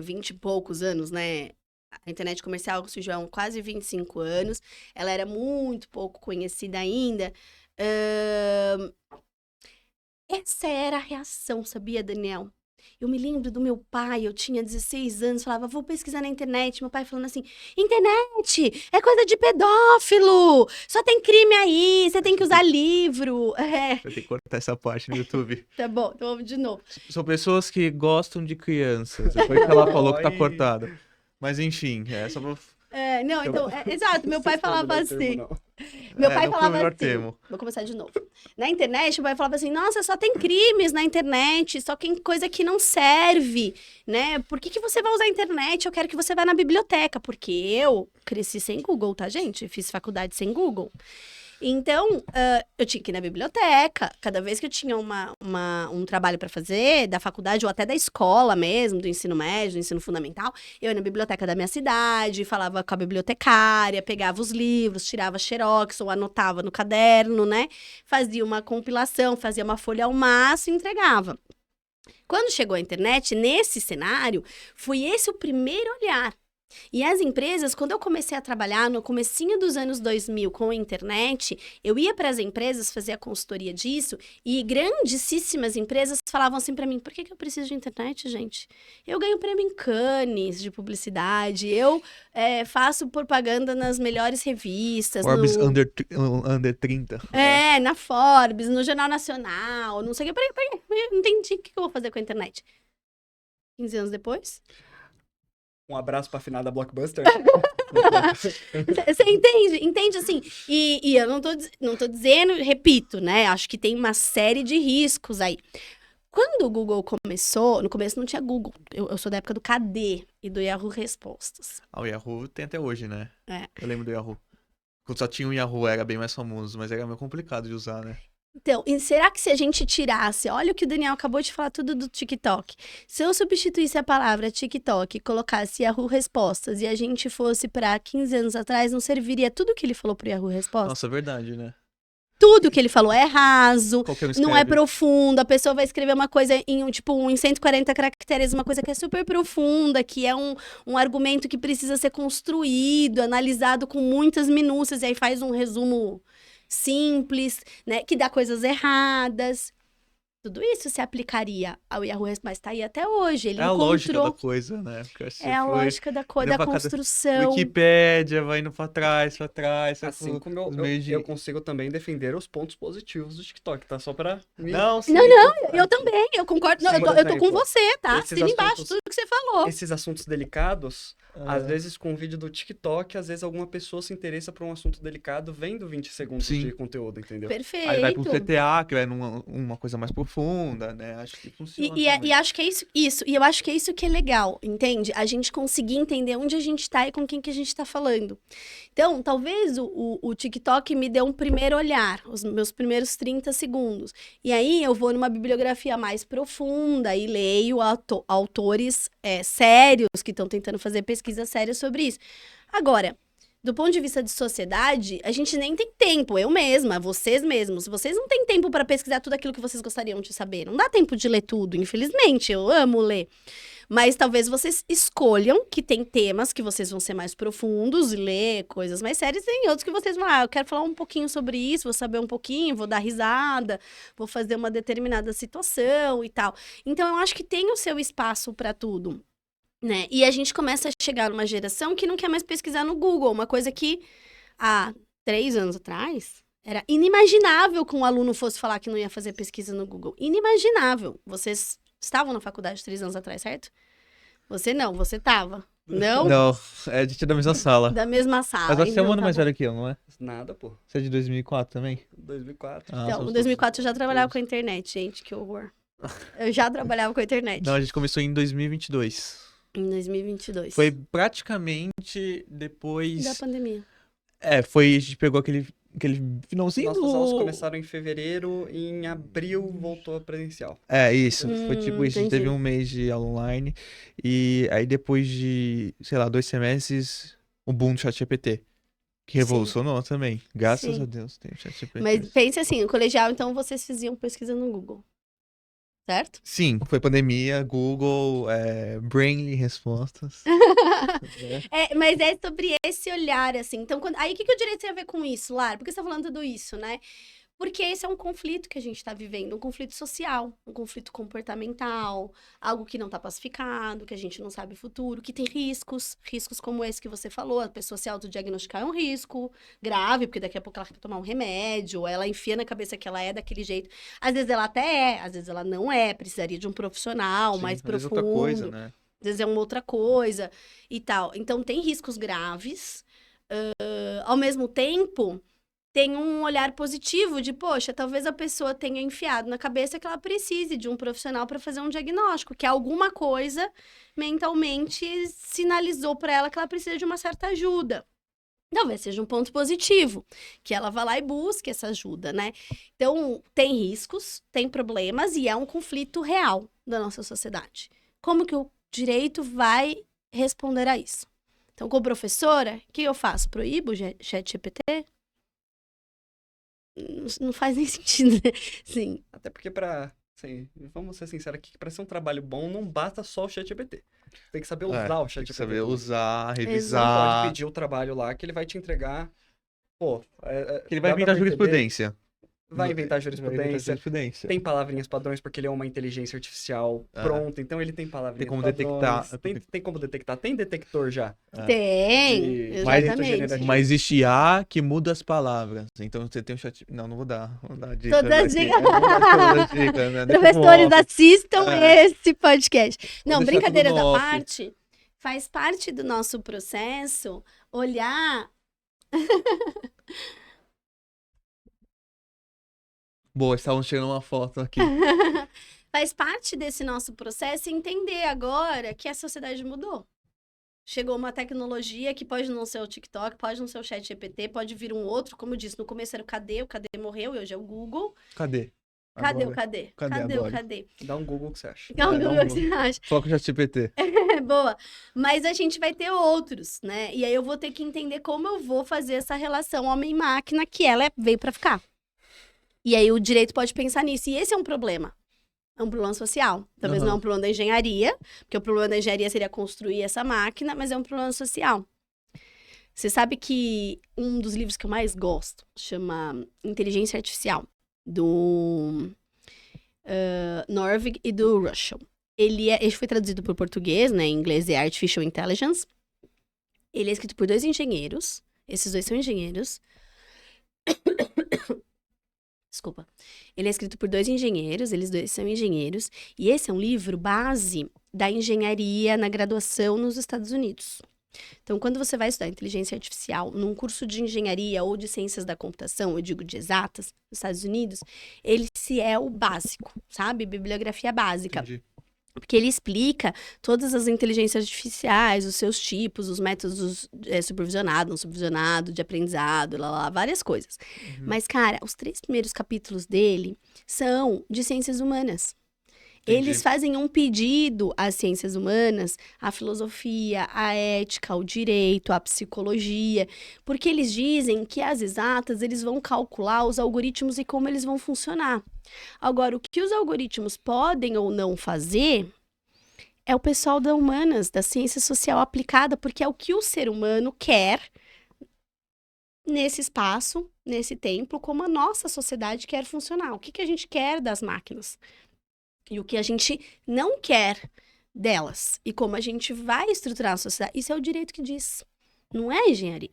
20 e poucos anos, né? A internet comercial surgiu há quase 25 anos. Ela era muito pouco conhecida ainda. Ahn, Essa era a reação, sabia, Daniel? Eu me lembro do meu pai, eu tinha 16 anos, falava, vou pesquisar na internet. Meu pai falando assim, internet é coisa de pedófilo, só tem crime aí, você tem que usar livro. É, Eu tenho que cortar essa parte no YouTube. tá bom, então vamos de novo. São pessoas que gostam de crianças. Depois que ela falou que tá Oi. cortado. Mas enfim, só pra... Não, então, exato, meu pai Esse foi o falava melhor termo, assim. não. Meu pai não foi o falava melhor assim. termo. Vou começar de novo. Na internet, meu pai falava assim: nossa, só tem crimes na internet, só tem coisa que não serve, né? Por que você vai usar a internet? Eu quero que você vá na biblioteca, porque eu cresci sem Google, tá, gente? Fiz faculdade sem Google. Então, eu tinha que ir na biblioteca. Cada vez que eu tinha um trabalho para fazer, da faculdade ou até da escola mesmo, do ensino médio, do ensino fundamental, eu ia na biblioteca da minha cidade, falava com a bibliotecária, pegava os livros, tirava xerox ou anotava no caderno, né? Fazia uma compilação, fazia uma folha ao maço e entregava. Quando chegou a internet, nesse cenário, foi esse o primeiro olhar. E as empresas, quando eu comecei a trabalhar no comecinho dos anos 2000 com a internet, eu ia para as empresas fazer a consultoria disso e grandíssimas empresas falavam assim para mim, por que eu preciso de internet, gente? Eu ganho prêmio em Cannes de publicidade, eu faço propaganda nas melhores revistas. Forbes under 30. Na Forbes, no Jornal Nacional, não sei o que. Peraí, não entendi o que eu vou fazer com a internet. 15 anos depois... Um abraço pra afinada Blockbuster. Você entende? Entende assim? E eu não tô dizendo, repito, né? Acho que tem uma série de riscos aí. Quando o Google começou, no começo não tinha Google. Eu sou da época do KD e do Yahoo Respostas. O Yahoo tem até hoje, né? É. Eu lembro do Yahoo. Quando só tinha o Yahoo, era bem mais famoso, mas era meio complicado de usar, né? Então, e será que se a gente tirasse, olha o que o Daniel acabou de falar tudo do TikTok. Se eu substituísse a palavra TikTok e colocasse Yahoo Respostas e a gente fosse para 15 anos atrás, não serviria tudo que ele falou pro Yahoo Respostas? Nossa, é verdade, né? Tudo que ele falou é raso, Qualquer um não é escreve. profundo. A pessoa vai escrever uma coisa em 140 caracteres, uma coisa que é super profunda, que é um argumento que precisa ser construído, analisado com muitas minúcias, e aí faz um resumo simples, né, que dá coisas erradas. Tudo isso se aplicaria ao Yahoo Respostas, mas tá aí até hoje. Ele É a lógica da encontrou. coisa, né? Porque assim, É a lógica da olha pra cada construção. Wikipédia, vai indo pra trás, Assim como os meios de... eu consigo também defender os pontos positivos do TikTok, tá? Só pra... Não, sim. Eu também, eu concordo. Não, Sim, eu tô por com exemplo, você, tá? esses Assina embaixo assuntos- tudo que você falou. Esses assuntos delicados, Ah. às vezes com o vídeo do TikTok, às vezes alguma pessoa se interessa por um assunto delicado vendo 20 segundos Sim. de conteúdo, entendeu? Perfeito. Aí vai pro CTA, que vai numa coisa mais profunda, né? Acho que funciona também. E acho que é isso. E eu acho que é isso que é legal, entende? A gente conseguir entender onde a gente tá e com quem que a gente tá falando. Então, talvez o TikTok me dê um primeiro olhar, os meus primeiros 30 segundos. E aí eu vou numa bibliografia mais profunda e leio autores sérios que estão tentando fazer pesquisa séria sobre isso. Agora, do ponto de vista de sociedade, a gente nem tem tempo, eu mesma, vocês mesmos. Vocês não têm tempo para pesquisar tudo aquilo que vocês gostariam de saber. Não dá tempo de ler tudo, infelizmente. Eu amo ler. Mas talvez vocês escolham que tem temas que vocês vão ser mais profundos e ler coisas mais sérias. E tem outros que vocês vão, eu quero falar um pouquinho sobre isso, vou saber um pouquinho, vou dar risada, vou fazer uma determinada situação e tal. Então, eu acho que tem o seu espaço para tudo. Né? E a gente começa a chegar numa geração que não quer mais pesquisar no Google. Uma coisa que há 3 anos atrás era inimaginável que um aluno fosse falar que não ia fazer pesquisa no Google. Inimaginável. Vocês estavam na faculdade 3 anos atrás, certo? Você não, você tava. Não? Não, a gente é da mesma sala. Da mesma sala. Mas você é um Então, ano tá mais bom. velho que eu, não é? Nada, pô. Você é de 2004 também? 2004. Ah, Então, somos em 2004 eu já trabalhava todos. com a internet, gente, que horror. Eu já trabalhava com a internet. Não, a gente começou em 2022. Em 2022. Foi praticamente depois... Da pandemia. A gente pegou aquele finalzinho Nossas aulas do... começaram em fevereiro e em abril voltou a presencial. Isso. Foi tipo isso. A gente teve Entendi. um mês de aula online. E aí depois de, sei lá, 2 semestres, o boom do ChatGPT. Que revolucionou também. Graças Sim. a Deus tem o ChatGPT. Mas pense assim, no colegial, então, vocês faziam pesquisa no Google. certo? Sim, foi pandemia, Google, Brainly respostas. Mas é sobre esse olhar, assim. Então, aí o que o direito tem a ver com isso, Lara? Por que você tá falando tudo isso, né? Porque esse é um conflito que a gente está vivendo, um conflito social, um conflito comportamental, algo que não está pacificado, que a gente não sabe o futuro, que tem riscos como esse que você falou, a pessoa se autodiagnosticar é um risco grave, porque daqui a pouco ela quer tomar um remédio, ou ela enfia na cabeça que ela é daquele jeito. Às vezes ela até é, às vezes ela não é, precisaria de um profissional mais Às vezes profundo. outra coisa, né? Às vezes é uma outra coisa e tal. Então, tem riscos graves. Ao mesmo tempo, tem um olhar positivo de, poxa, talvez a pessoa tenha enfiado na cabeça que ela precise de um profissional para fazer um diagnóstico, que alguma coisa mentalmente sinalizou para ela que ela precisa de uma certa ajuda. Talvez seja um ponto positivo, que ela vá lá e busque essa ajuda, né? Então, tem riscos, tem problemas e é um conflito real da nossa sociedade. Como que o direito vai responder a isso? Então, como professora, o que eu faço? Proíbo o ChatGPT? Não faz nem sentido, né? Sim. Até porque assim, vamos ser sinceros aqui, para ser um trabalho bom, não basta só o ChatGPT. Tem que saber usar o ChatGPT. Tem que saber usar, Não revisar. pode pedir o trabalho lá que ele vai te entregar. Pô, Que ele vai inventar jurisprudência. Vai inventar jurisprudência. Tem palavrinhas padrões, porque ele é uma inteligência artificial pronta. Então ele tem palavrinhas padrões. Tem como detectar. Tem detector já. Tem, exatamente. Mas existe IA que muda as palavras. Então você tem um chat... Não vou dar dica. Todas as dicas. Né? Professores, assistam esse podcast. Não, brincadeiras à off. parte, faz parte do nosso processo olhar... Boa, estavam tirando uma foto aqui. Faz parte desse nosso processo entender agora que a sociedade mudou. Chegou uma tecnologia que pode não ser o TikTok, pode não ser o ChatGPT, pode vir um outro, como eu disse, no começo era o KD morreu, hoje é o Google. Cadê? Cadê o KD? Dá um Google que você acha. Dá um Google que você acha. Foca o ChatGPT. Boa. Mas a gente vai ter outros, né? E aí eu vou ter que entender como eu vou fazer essa relação homem-máquina que ela veio pra ficar. E aí o direito pode pensar nisso. E esse é um problema. É um problema social. Talvez não é um problema da engenharia, porque o problema da engenharia seria construir essa máquina, mas é um problema social. Você sabe que um dos livros que eu mais gosto chama Inteligência Artificial, do Norvig e do Russell. Ele foi traduzido para o português, né? Em inglês é Artificial Intelligence. Ele é escrito por 2 engenheiros. Esses 2 são engenheiros. Desculpa. Ele é escrito por 2 engenheiros, eles 2 são engenheiros, e esse é um livro base da engenharia na graduação nos Estados Unidos. Então, quando você vai estudar inteligência artificial num curso de engenharia ou de ciências da computação, eu digo de exatas, nos Estados Unidos, esse é o básico, sabe? Bibliografia básica. Entendi. Porque ele explica todas as inteligências artificiais, os seus tipos, os métodos supervisionado, não supervisionado, de aprendizado, várias coisas. Mas, cara, os 3 primeiros capítulos dele são de ciências humanas. Entendi. Eles fazem um pedido às ciências humanas, à filosofia, à ética, ao direito, à psicologia, porque eles dizem que as exatas, eles vão calcular os algoritmos e como eles vão funcionar. Agora, o que os algoritmos podem ou não fazer é o pessoal da humanas, da ciência social aplicada, porque é o que o ser humano quer nesse espaço, nesse tempo, como a nossa sociedade quer funcionar. O que a gente quer das máquinas? E o que a gente não quer delas. E como a gente vai estruturar a sociedade. Isso é o direito que diz. Não é a engenharia.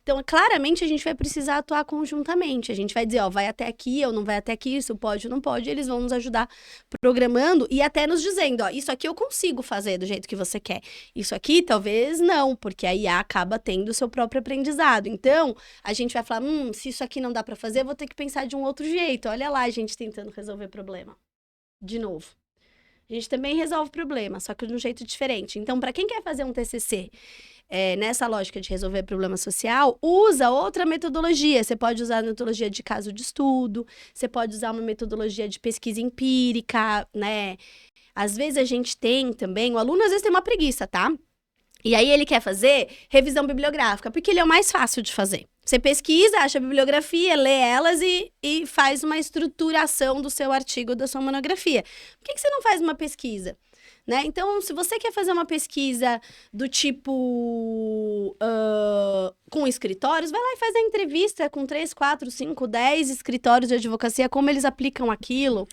Então, claramente, a gente vai precisar atuar conjuntamente. A gente vai dizer, ó, vai até aqui, ou não vai até aqui, isso pode ou não pode. Eles vão nos ajudar programando e até nos dizendo, ó, isso aqui eu consigo fazer do jeito que você quer. Isso aqui, talvez não, porque a IA acaba tendo o seu próprio aprendizado. Então, a gente vai falar, se isso aqui não dá pra fazer, eu vou ter que pensar de um outro jeito. Olha lá a gente tentando resolver problema. De novo. A gente também resolve problema, só que de um jeito diferente. Então, para quem quer fazer um TCC nessa lógica de resolver problema social, usa outra metodologia. Você pode usar a metodologia de caso de estudo, você pode usar uma metodologia de pesquisa empírica, né? Às vezes a gente tem também, o aluno às vezes tem uma preguiça, tá? E aí ele quer fazer revisão bibliográfica, porque ele é o mais fácil de fazer. Você pesquisa, acha a bibliografia, lê elas e faz uma estruturação do seu artigo, da sua monografia. Por que você não faz uma pesquisa? Né? Então, se você quer fazer uma pesquisa do tipo com escritórios, vai lá e faz a entrevista com 3, 4, 5, 10 escritórios de advocacia, como eles aplicam aquilo,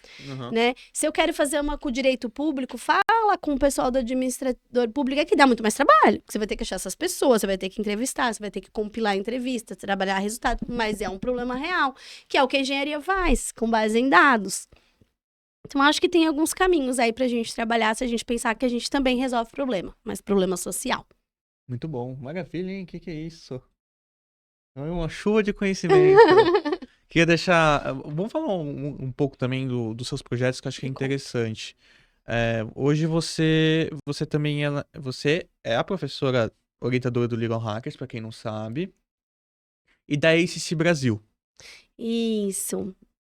né? Se eu quero fazer uma com direito público, fala com o pessoal do administrador público, é que dá muito mais trabalho. Você vai ter que achar essas pessoas, você vai ter que entrevistar, você vai ter que compilar a entrevista, trabalhar resultado, mas é um problema real, que é o que a engenharia faz, com base em dados. Então, acho que tem alguns caminhos aí pra gente trabalhar se a gente pensar que a gente também resolve problema, mas problema social. Muito bom. Maravilha, hein? Que é isso? É uma chuva de conhecimento. Queria deixar... Vamos falar um pouco também dos seus projetos, que eu acho que é interessante. Hoje você também você é a professora orientadora do Legal Hackers, para quem não sabe, e da ACC Brasil. Isso.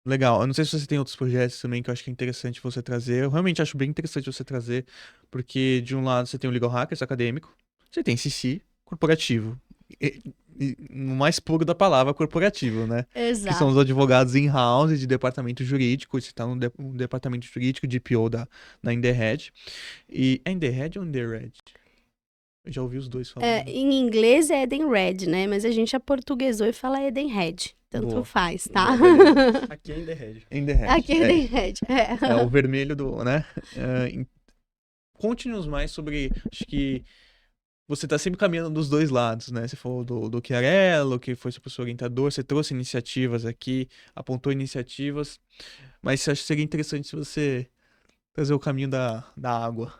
Legal. Eu não sei se você tem outros projetos também que eu acho que é interessante você trazer. Eu realmente acho bem interessante você trazer, porque de um lado você tem o Legal Hackers acadêmico, você tem CC corporativo. No mais puro da palavra, corporativo, né? Exato. Que são os advogados in-house de departamento jurídico. Você está no departamento jurídico de PO da Inderred. E é Inderred ou Inderred? Eu já ouvi os dois falando. Em inglês é Edenred, né? Mas a gente aportuguesou e fala Edenred. Tanto Boa. faz, tá? Aqui é Inderred. Inderred. Aqui é Edenred. É o vermelho do, né? Conte-nos mais sobre, acho que você está sempre caminhando dos dois lados, né? Você falou do Chiarello, que foi seu professor orientador, você trouxe iniciativas aqui, apontou iniciativas, mas você acha que seria interessante se você trazer o caminho da água.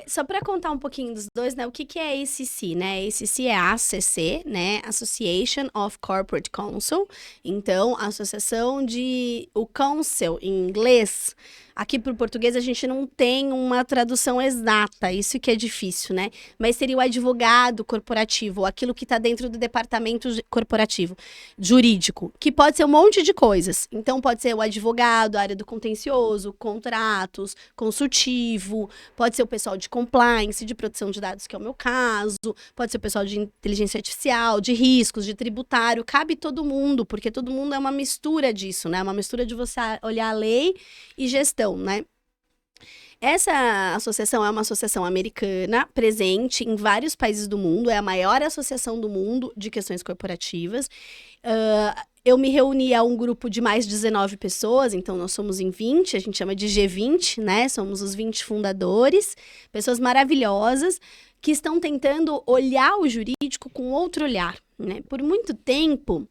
Só para contar um pouquinho dos dois, né? O que é ACC, né? ACC é a ACC, né? Association of Corporate Counsel. Então, a associação o counsel em inglês. Aqui para o português a gente não tem uma tradução exata, isso que é difícil, né? Mas seria o advogado corporativo, aquilo que está dentro do departamento corporativo, jurídico, que pode ser um monte de coisas. Então, pode ser o advogado, a área do contencioso, contratos, consultivo, pode ser o pessoal de compliance, de proteção de dados, que é o meu caso, pode ser o pessoal de inteligência artificial, de riscos, de tributário, cabe todo mundo, porque todo mundo é uma mistura disso, né? Uma mistura de você olhar a lei e gestão, né? Essa associação é uma associação americana, presente em vários países do mundo, é a maior associação do mundo de questões corporativas. Eu me reuni a um grupo de mais de 19 pessoas, então nós somos em 20, a gente chama de G20, né? Somos os 20 fundadores, pessoas maravilhosas que estão tentando olhar o jurídico com outro olhar, né? Por muito tempo,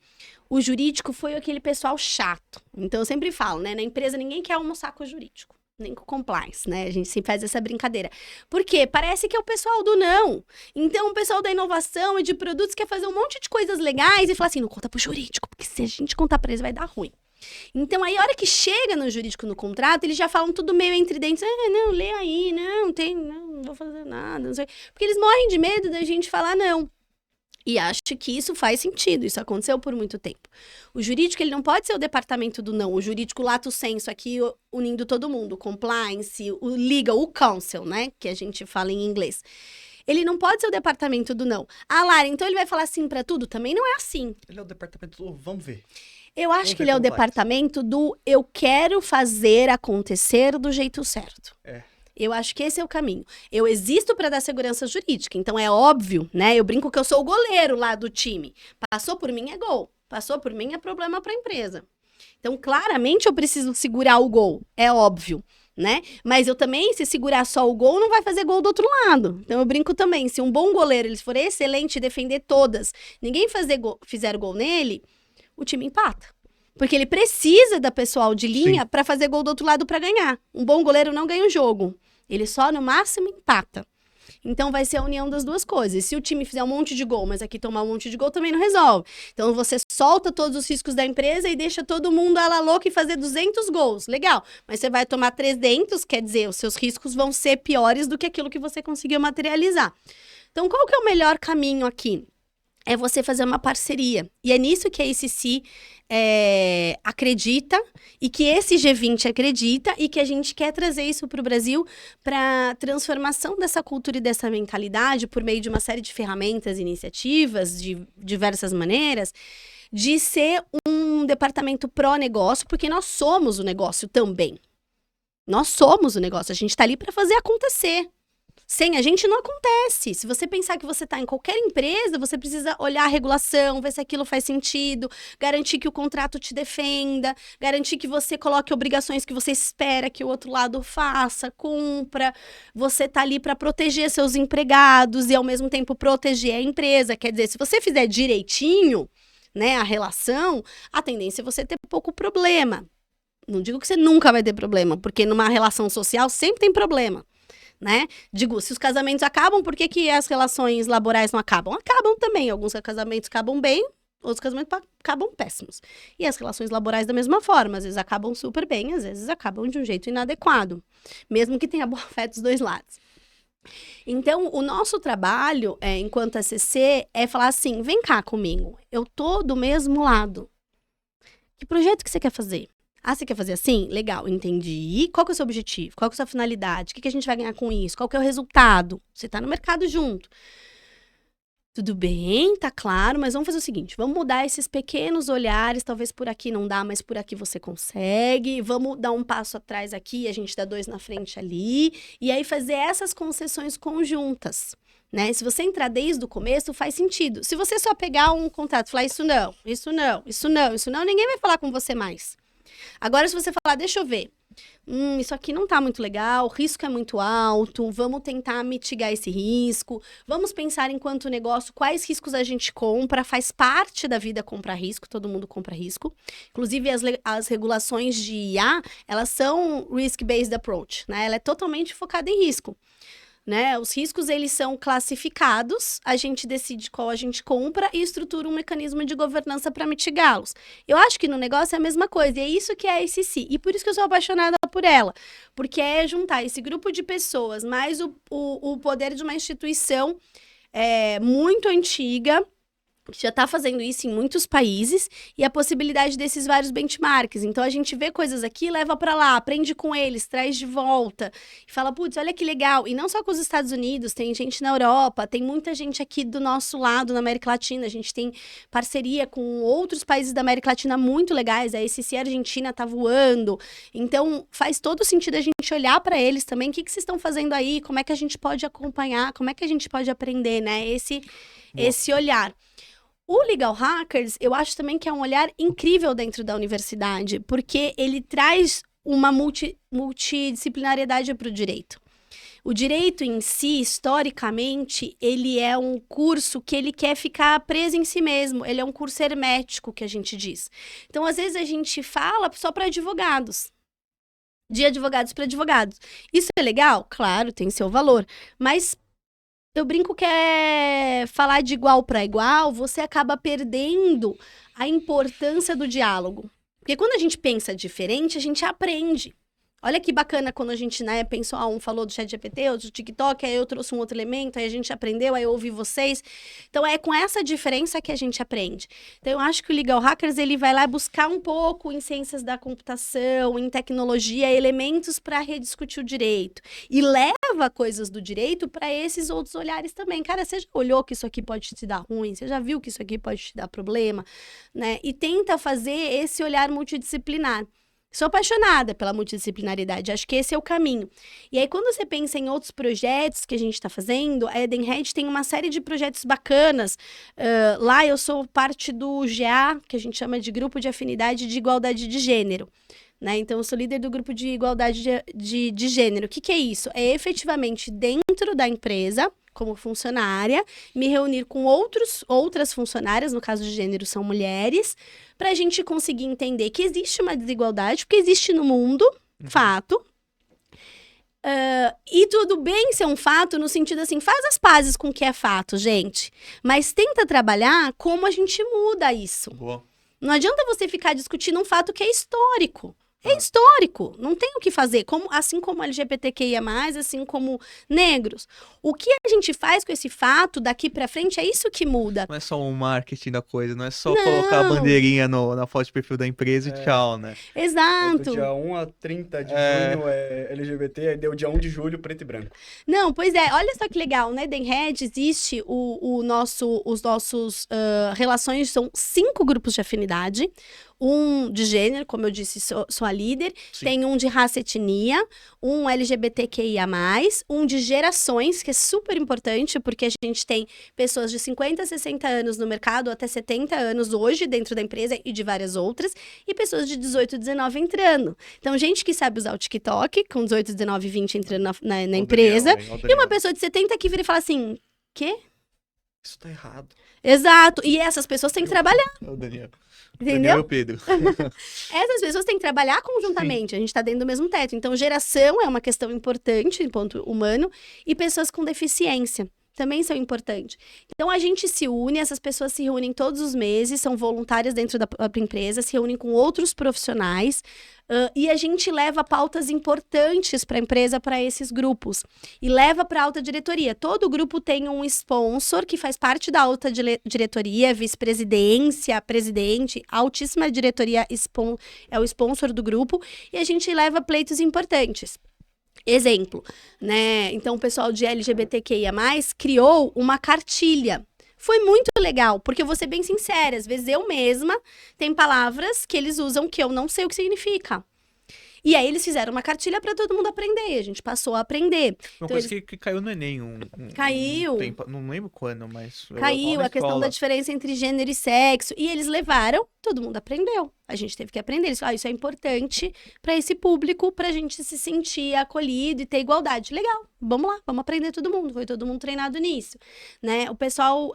o jurídico foi aquele pessoal chato. Então, eu sempre falo, né? Na empresa, ninguém quer almoçar com o jurídico, nem com o compliance, né? A gente sempre faz essa brincadeira. Por quê? Parece que é o pessoal do não. Então, o pessoal da inovação e de produtos quer fazer um monte de coisas legais e fala assim, não conta pro jurídico, porque se a gente contar pra eles vai dar ruim. Então, aí, a hora que chega no jurídico, no contrato, eles já falam tudo meio entre dentes. Não, lê aí, não vou fazer nada, não sei. Porque eles morrem de medo da gente falar não. E acho que isso faz sentido, isso aconteceu por muito tempo. O jurídico, ele não pode ser o departamento do não, o jurídico lato sensu aqui unindo todo mundo, o compliance, o legal, o counsel, né, que a gente fala em inglês. Ele não pode ser o departamento do não. Ah, Lara, então ele vai falar sim pra tudo? Também não é assim. Ele é o departamento do vamos ver. Eu acho que ele é o departamento do eu quero fazer acontecer do jeito certo. Eu acho que esse é o caminho. Eu existo para dar segurança jurídica, então é óbvio, né? Eu brinco que eu sou o goleiro lá do time. Passou por mim é gol, passou por mim é problema para a empresa. Então, claramente eu preciso segurar o gol, é óbvio, né? Mas eu também, se segurar só o gol, não vai fazer gol do outro lado. Então, eu brinco também, se um bom goleiro ele for excelente em defender todas, ninguém fizer gol nele, o time empata. Porque ele precisa da pessoal de linha para fazer gol do outro lado para ganhar. Um bom goleiro não ganha o jogo. Ele só, no máximo, empata. Então, vai ser a união das duas coisas. Se o time fizer um monte de gol, mas aqui tomar um monte de gol, também não resolve. Então, você solta todos os riscos da empresa e deixa todo mundo ala louca e fazer 200 gols. Legal. Mas você vai tomar 300, quer dizer, os seus riscos vão ser piores do que aquilo que você conseguiu materializar. Então, qual que é o melhor caminho aqui? é você fazer uma parceria. E é nisso que a ACC acredita, e que esse G20 acredita, e que a gente quer trazer isso para o Brasil, para transformação dessa cultura e dessa mentalidade, por meio de uma série de ferramentas e iniciativas, de diversas maneiras, de ser um departamento pró-negócio, porque nós somos o negócio também. Nós somos o negócio, a gente está ali para fazer acontecer. Sem a gente não acontece. Se você pensar que você está em qualquer empresa, você precisa olhar a regulação, ver se aquilo faz sentido, garantir que o contrato te defenda, garantir que você coloque obrigações que você espera que o outro lado faça, cumpra. Você tá ali para proteger seus empregados e ao mesmo tempo proteger a empresa. Quer dizer, se você fizer direitinho, né, a relação, a tendência é você ter pouco problema. Não digo que você nunca vai ter problema, porque numa relação social sempre tem problema. Né? Digo, se os casamentos acabam, por que as relações laborais não acabam? Acabam também. Alguns casamentos acabam bem, outros casamentos acabam péssimos. E as relações laborais da mesma forma. Às vezes acabam super bem, às vezes acabam de um jeito inadequado. Mesmo que tenha boa fé dos dois lados. Então, o nosso trabalho, enquanto ACC, é falar assim, vem cá comigo, eu tô do mesmo lado. Que projeto que você quer fazer? Ah, você quer fazer assim? Legal, entendi. Qual que é o seu objetivo? Qual que é a sua finalidade? O que a gente vai ganhar com isso? Qual que é o resultado? Você tá no mercado junto. Tudo bem, tá claro, mas vamos fazer o seguinte, vamos mudar esses pequenos olhares, talvez por aqui não dá, mas por aqui você consegue, vamos dar um passo atrás aqui, a gente dá 2 na frente ali, e aí fazer essas concessões conjuntas. Né? Se você entrar desde o começo, faz sentido. Se você só pegar um contrato e falar isso não, isso não, isso não, isso não, ninguém vai falar com você mais. Agora, se você falar, deixa eu ver, isso aqui não tá muito legal, o risco é muito alto, vamos tentar mitigar esse risco, vamos pensar enquanto negócio quais riscos a gente compra, faz parte da vida comprar risco, todo mundo compra risco. Inclusive, as regulações de IA, elas são risk-based approach, né? Ela é totalmente focada em risco. Né? Os riscos, eles são classificados, a gente decide qual a gente compra e estrutura um mecanismo de governança para mitigá-los. Eu acho que no negócio é a mesma coisa, e é isso que é a ACC, e por isso que eu sou apaixonada por ela, porque é juntar esse grupo de pessoas, mais o poder de uma instituição muito antiga, que já está fazendo isso em muitos países, e a possibilidade desses vários benchmarks. Então, a gente vê coisas aqui, leva para lá, aprende com eles, traz de volta, e fala, putz, olha que legal. E não só com os Estados Unidos, tem gente na Europa, tem muita gente aqui do nosso lado, na América Latina, a gente tem parceria com outros países da América Latina muito legais, a ACC Argentina tá voando. Então, faz todo sentido a gente olhar para eles também, o que vocês estão fazendo aí, como é que a gente pode acompanhar, como é que a gente pode aprender, né? Esse olhar. O Legal Hackers, eu acho também que é um olhar incrível dentro da universidade, porque ele traz uma multidisciplinariedade para o direito. O direito em si, historicamente, ele é um curso que ele quer ficar preso em si mesmo. Ele é um curso hermético, que a gente diz. Então, às vezes, a gente fala só para advogados. De advogados para advogados. Isso é legal? Claro, tem seu valor. Mas eu brinco que falar de igual para igual, você acaba perdendo a importância do diálogo. Porque quando a gente pensa diferente, a gente aprende. Olha que bacana quando a gente, né, pensou, um falou do ChatGPT, outro do TikTok, aí eu trouxe um outro elemento, aí a gente aprendeu, aí eu ouvi vocês. Então, é com essa diferença que a gente aprende. Então, eu acho que o Legal Hackers, ele vai lá buscar um pouco em ciências da computação, em tecnologia, elementos para rediscutir o direito. E leva coisas do direito para esses outros olhares também. Cara, você já olhou que isso aqui pode te dar ruim? Você já viu que isso aqui pode te dar problema? Né? E tenta fazer esse olhar multidisciplinar. Sou apaixonada pela multidisciplinaridade, acho que esse é o caminho. E aí, quando você pensa em outros projetos que a gente está fazendo, a Edenred tem uma série de projetos bacanas. Lá eu sou parte do GA, que a gente chama de Grupo de Afinidade de Igualdade de Gênero. Né? Então, eu sou líder do Grupo de Igualdade de Gênero. O que é isso? É efetivamente dentro da empresa, como funcionária, me reunir com outras funcionárias, no caso de gênero são mulheres, para a gente conseguir entender que existe uma desigualdade, porque existe no mundo, fato. E tudo bem ser um fato no sentido assim, faz as pazes com o que é fato, gente. Mas tenta trabalhar como a gente muda isso. Boa. Não adianta você ficar discutindo um fato que é histórico. É histórico, não tem o que fazer. Assim como LGBTQIA+, assim como negros. O que a gente faz com esse fato daqui pra frente é isso que muda. Não é só um marketing da coisa, não é só colocar a bandeirinha na foto de perfil da empresa e tchau, né? Exato. Do dia 1 a 30 de junho é LGBT, aí deu dia 1 de julho, preto e branco. Não, pois é, olha só que legal, né? Edenred existe os nossos relações, são 5 grupos de afinidade. Um de gênero, como eu disse, sou a líder. Sim. Tem um de raça e etnia, um LGBTQIA+, um de gerações, que é super importante, porque a gente tem pessoas de 50 a 60 anos no mercado, até 70 anos hoje dentro da empresa e de várias outras, e pessoas de 18, 19 entrando. Então, gente que sabe usar o TikTok, com 18, 19, 20 entrando na empresa, e uma pessoa de 70 que vira e fala assim, quê? Isso tá errado. Exato, e essas pessoas têm que trabalhar. O Daniel. Entendeu? Daniel e o Pedro. Essas pessoas têm que trabalhar conjuntamente, a gente tá dentro do mesmo teto. Então, geração é uma questão importante, em ponto humano, e pessoas com deficiência também são importantes. Então, a gente se une, essas pessoas se reúnem todos os meses, são voluntárias dentro da própria empresa, se reúnem com outros profissionais, e a gente leva pautas importantes para a empresa, para esses grupos. E leva para a alta diretoria. Todo grupo tem um sponsor que faz parte da alta diretoria, vice-presidência, presidente, a altíssima diretoria é o sponsor do grupo, e a gente leva pleitos importantes. Exemplo, né? Então, o pessoal de LGBTQIA+, criou uma cartilha. Foi muito legal, porque eu vou ser bem sincera, às vezes eu mesma tenho palavras que eles usam que eu não sei o que significa. E aí eles fizeram uma cartilha para todo mundo aprender, a gente passou a aprender. Uma então, coisa que caiu no Enem Caiu. tempo, não lembro quando, mas... Caiu a questão da diferença entre gênero e sexo, e eles levaram, todo mundo aprendeu. A gente teve que aprender. Eles falaram, isso é importante para esse público, pra gente se sentir acolhido e ter igualdade. Legal, vamos lá, vamos aprender todo mundo. Foi todo mundo treinado nisso, né? O pessoal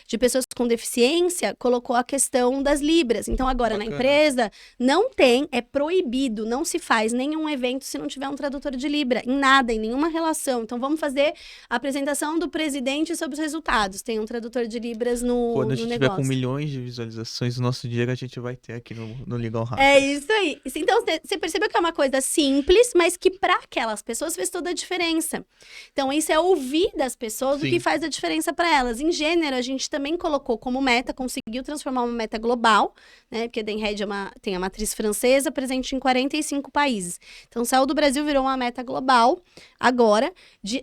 de pessoas com deficiência colocou a questão das libras. Então, agora, na empresa, não tem, é proibido, não se faz nenhum evento se não tiver um tradutor de libra, em nada, em nenhuma relação. Então, vamos fazer a apresentação do presidente sobre os resultados. Tem um tradutor de libras no Quando a gente negócio. tiver com milhões de visualizações no nosso dia, a gente vai ter aqui no Legal Hackers. É isso aí. Então, você percebeu que é uma coisa simples, mas que para aquelas pessoas fez toda a diferença. Então, isso é ouvir das pessoas o que faz a diferença para elas. Em gênero, a gente também colocou como meta, conseguiu transformar uma meta global, né? Porque a Edenred tem a matriz francesa presente em 45 países. Então, saiu do Brasil, virou uma meta global, agora,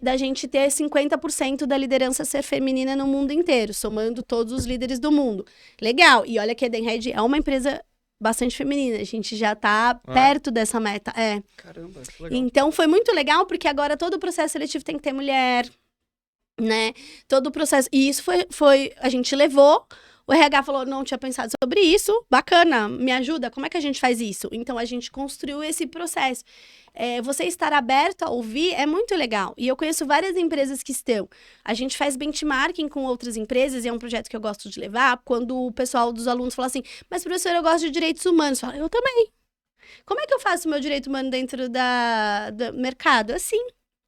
da gente ter 50% da liderança ser feminina no mundo inteiro, somando todos os líderes do mundo. Legal. E olha que a Edenred é uma empresa bastante feminina, a gente já tá perto dessa meta, Caramba, que legal. Então, foi muito legal, porque agora todo o processo seletivo tem que ter mulher, né? Todo o processo, e isso foi a gente levou, o RH falou, não tinha pensado sobre isso, bacana, me ajuda, como é que a gente faz isso? Então, a gente construiu esse processo. Você estar aberto a ouvir é muito legal. E eu conheço várias empresas que estão. A gente faz benchmarking com outras empresas, e é um projeto que eu gosto de levar, quando o pessoal dos alunos fala assim, mas professor, eu gosto de direitos humanos. Fala, eu também. Como é que eu faço o meu direito humano dentro do mercado? Assim,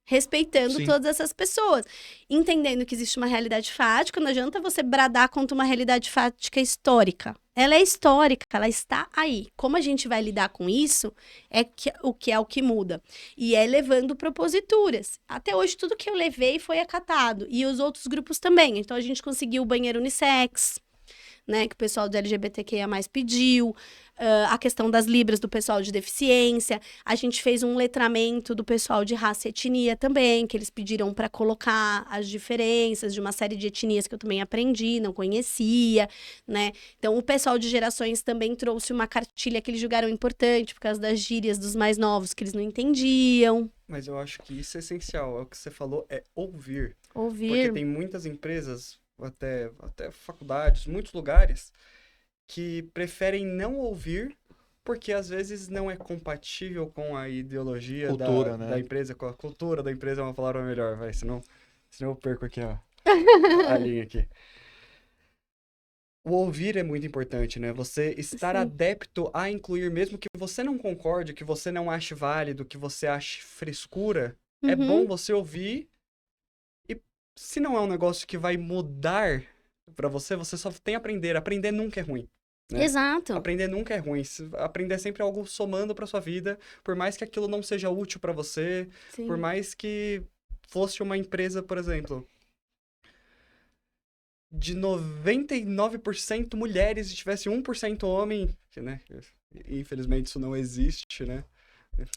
respeitando todas essas pessoas. Entendendo que existe uma realidade fática, não adianta você bradar contra uma realidade fática histórica. Ela é histórica, ela está aí. Como a gente vai lidar com isso é o que muda. E é levando proposituras. Até hoje, tudo que eu levei foi acatado. E os outros grupos também. Então, a gente conseguiu o banheiro unissex, né, que o pessoal do LGBTQIA+ pediu, a questão das libras do pessoal de deficiência, a gente fez um letramento do pessoal de raça e etnia também, que eles pediram para colocar as diferenças de uma série de etnias que eu também aprendi, não conhecia, né, então o pessoal de gerações também trouxe uma cartilha que eles julgaram importante, por causa das gírias dos mais novos, que eles não entendiam. Mas eu acho que isso é essencial, é o que você falou, é ouvir. Ouvir. Porque tem muitas empresas, até faculdades, muitos lugares, que preferem não ouvir, porque às vezes não é compatível com a ideologia da empresa, com a cultura da empresa, é uma palavra melhor, vai, senão eu perco aqui, ó, a linha aqui. O ouvir é muito importante, né? Você estar adepto a incluir, mesmo que você não concorde, que você não ache válido, que você ache frescura, é bom você ouvir. E se não é um negócio que vai mudar pra você, você só tem a aprender. Aprender nunca é ruim. né? Exato. Aprender nunca é ruim. Aprender é sempre algo somando pra sua vida, por mais que aquilo não seja útil pra você, Sim. por mais que fosse uma empresa, por exemplo, de 99% mulheres e tivesse 1% homem, que, né? Infelizmente isso não existe, né?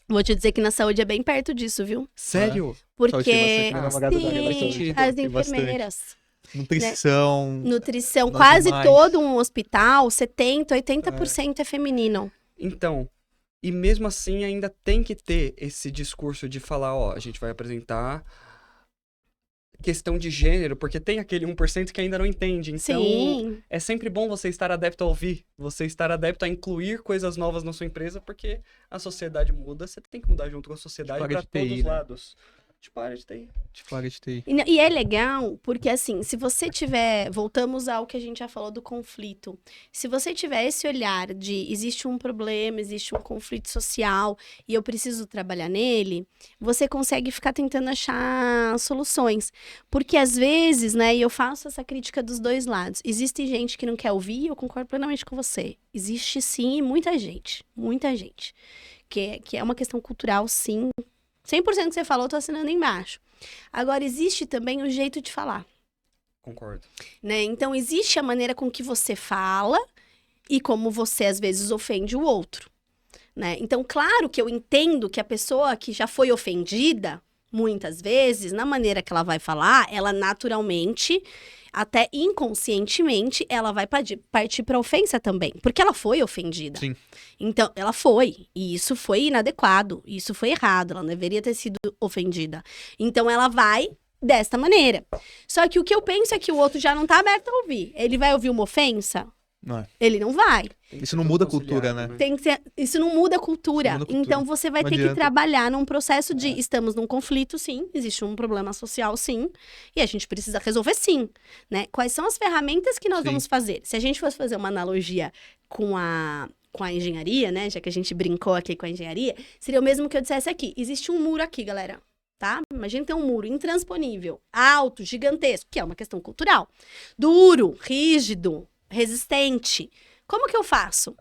Vou te dizer que na saúde é bem perto disso, viu? Sério? Saúde tem Porque bastante, minha namorada trabalha sim, bastante. as Tem bastante. enfermeiras, Nutrição. nutrição, Nós quase demais. todo um hospital, 70, 80% é feminino. Então, e mesmo assim ainda tem que ter esse discurso de falar, ó, a gente vai apresentar questão de gênero, porque tem aquele 1% que ainda não entende. Então, Sim, é sempre bom você estar adepto a ouvir, você estar adepto a incluir coisas novas na sua empresa, porque a sociedade muda, você tem que mudar junto com a sociedade Área para de todos TI, os né? lados. Tipo, a área de TI. Tipo, área de TI. e é legal porque assim, se você tiver, voltamos ao que a gente já falou do conflito. Se você tiver esse olhar de existe um problema, existe um conflito social e eu preciso trabalhar nele, você consegue ficar tentando achar soluções. Porque às vezes, né, e eu faço essa crítica dos dois lados. Existe gente que não quer ouvir, eu concordo plenamente com você. Existe sim muita gente, que é uma questão cultural, sim. 100% que você falou, eu tô assinando embaixo. Agora, existe também o jeito de falar, Concordo. né? Então, existe a maneira com que você fala e como você, às vezes, ofende o outro, né? Então, claro que eu entendo que a pessoa que já foi ofendida, muitas vezes, na maneira que ela vai falar, ela naturalmente, até inconscientemente, ela vai partir para ofensa também, porque ela foi ofendida. Sim. Então, ela foi, e isso foi inadequado, isso foi errado, ela não deveria ter sido ofendida. Então, ela vai desta maneira. Só que o que eu penso é que o outro já não tá aberto a ouvir. Ele vai ouvir uma ofensa? Não é. Ele não vai. Tem que Isso ser não tudo muda a conciliado, cultura, né? Tem que ser, isso não muda a cultura. Isso não muda a cultura. Então você vai Não ter que adianta. trabalhar num processo de estamos num conflito, sim, existe um problema social, sim, e a gente precisa resolver, sim, né? Quais são as ferramentas que nós Sim. vamos fazer? Se a gente fosse fazer uma analogia com a engenharia, né? Já que a gente brincou aqui com a engenharia, seria o mesmo que eu dissesse aqui. Existe um muro aqui, galera. Tá? Imagina ter um muro intransponível, alto, gigantesco, que é uma questão cultural. Duro, rígido, resistente. Como que eu faço?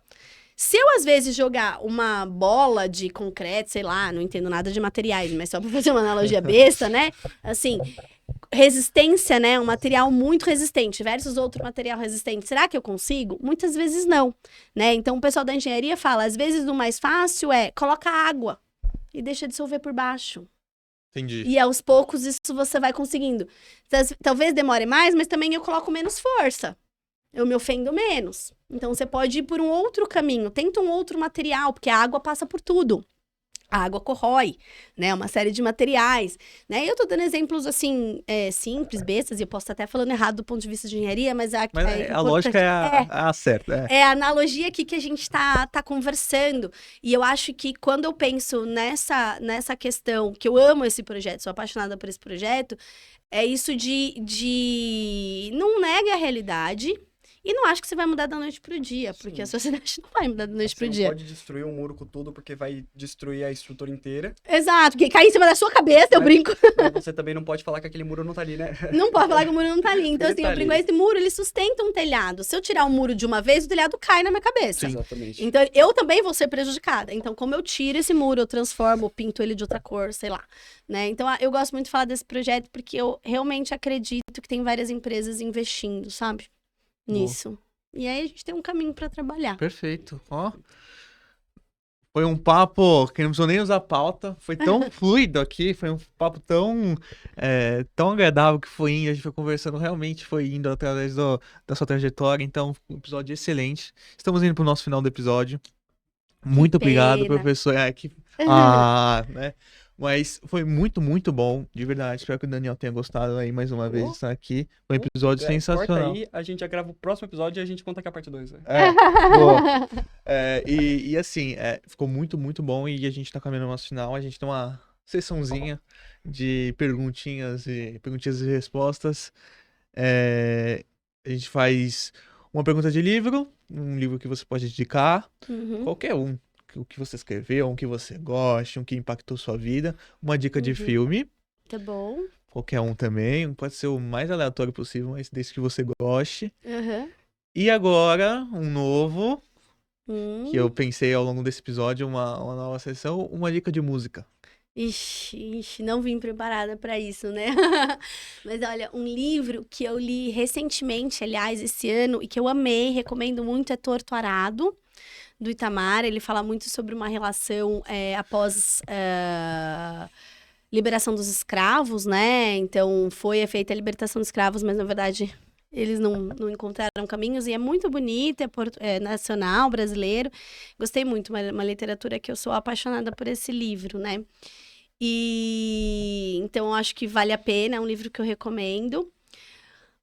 Se eu, às vezes, jogar uma bola de concreto, sei lá, não entendo nada de materiais, mas só para fazer uma analogia besta, né? Assim, resistência, né? Um material muito resistente versus outro material resistente. Será que eu consigo? Muitas vezes não, né? Então, o pessoal da engenharia fala, às vezes, o mais fácil é coloca água e deixa dissolver por baixo. Entendi. E aos poucos isso você vai conseguindo. Talvez demore mais, mas também eu coloco menos força. Eu me ofendo menos. Então você pode ir por um outro caminho. Tenta um outro material, porque a água passa por tudo. A água corrói, né? Uma série de materiais, né? E eu tô dando exemplos, assim, simples, bestas, e eu posso estar até falando errado do ponto de vista de engenharia, mas Mas a lógica é a certa. é a analogia aqui que a gente tá conversando. E eu acho que quando eu penso nessa questão, que eu amo esse projeto, sou apaixonada por esse projeto, é isso de não nega a realidade e não acho que você vai mudar da noite pro dia, porque Sim. a sociedade não vai mudar da noite Você pro não dia. pode destruir um muro com tudo, porque vai destruir a estrutura inteira. Exato, que cai em cima da sua cabeça, eu Mas- brinco. Mas você também não pode falar que aquele muro não tá ali, né? Não pode falar que o muro não tá ali. Então, Ele assim, tá eu brinco, ali. esse muro, ele sustenta um telhado. Se eu tirar o muro de uma vez, o telhado cai na minha cabeça. Exatamente. Então, eu também vou ser prejudicada. Então, como eu tiro esse muro, eu transformo, eu pinto ele de outra cor, sei lá, né? Então, eu gosto muito de falar desse projeto porque eu realmente acredito que tem várias empresas investindo, sabe? Nisso. E aí, a gente tem um caminho pra trabalhar. Perfeito. Ó. Foi um papo que não precisou nem usar pauta. Foi tão fluido aqui. Foi um papo tão agradável que foi indo. A gente foi conversando, realmente foi indo através da sua trajetória. Então, um episódio excelente. Estamos indo pro nosso final do episódio. Muito obrigado, pena. professor. Né? Mas foi muito, muito bom, de verdade. Espero que o Daniel tenha gostado aí mais uma vez de estar aqui. Foi um episódio Corta sensacional. aí, a gente já grava o próximo episódio e a gente conta aqui a parte 2. Boa. E assim, ficou muito, muito bom e a gente tá caminhando no nosso final. A gente tem uma sessãozinha de perguntinhas e respostas. A gente faz uma pergunta de livro, um livro que você pode indicar, Uhum. qualquer um. O que você escreveu, um que você goste, um que impactou sua vida. Uma dica de Uhum. filme, Tá bom. qualquer um também. Pode ser o mais aleatório possível, mas desde que você goste. Uhum. E agora, um novo, Hum. que eu pensei ao longo desse episódio, uma nova sessão, uma dica de música. Ixi, não vim preparada para isso, né? Mas olha, um livro que eu li recentemente, aliás, esse ano, e que eu amei, recomendo muito, é Torto Arado, do Itamar. Ele fala muito sobre uma relação após liberação dos escravos, né? Então, foi feita a libertação dos escravos, mas na verdade eles não encontraram caminhos, e é muito bonito, é nacional, brasileiro. Gostei muito, uma literatura que eu sou apaixonada por esse livro, né? E então eu acho que vale a pena, é um livro que eu recomendo.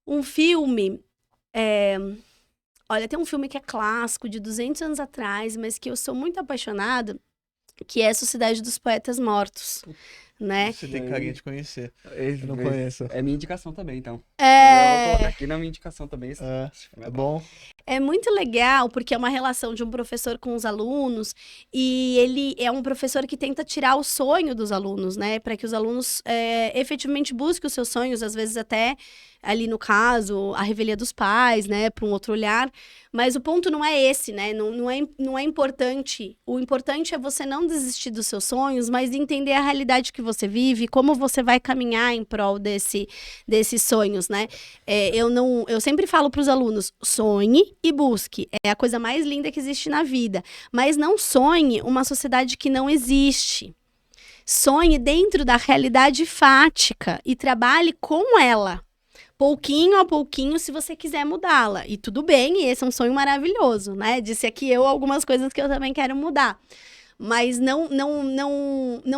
Um filme, olha, tem um filme que é clássico, de 200 anos atrás, mas que eu sou muito apaixonada, que é Sociedade dos Poetas Mortos, né? Você tem carinha de conhecer. Esse- Eu não esse- conheço. É minha indicação também, então. Eu vou colocar É, aqui na minha indicação também. Esse filme É bom. é muito legal, porque é uma relação de um professor com os alunos, e ele é um professor que tenta tirar o sonho dos alunos, né? Para que os alunos efetivamente busquem os seus sonhos, às vezes até, ali no caso, a revelia dos pais, né? Para um outro olhar. Mas o ponto não é esse, né? Não é importante. O importante é você não desistir dos seus sonhos, mas entender a realidade que você vive, como você vai caminhar em prol desses sonhos, né? Eu sempre falo para os alunos, sonhe e busque. É a coisa mais linda que existe na vida. Mas não sonhe uma sociedade que não existe. Sonhe dentro da realidade fática e trabalhe com ela. Pouquinho a pouquinho, se você quiser mudá-la. E tudo bem, e esse é um sonho maravilhoso, né? Disse aqui eu algumas coisas que eu também quero mudar. Mas não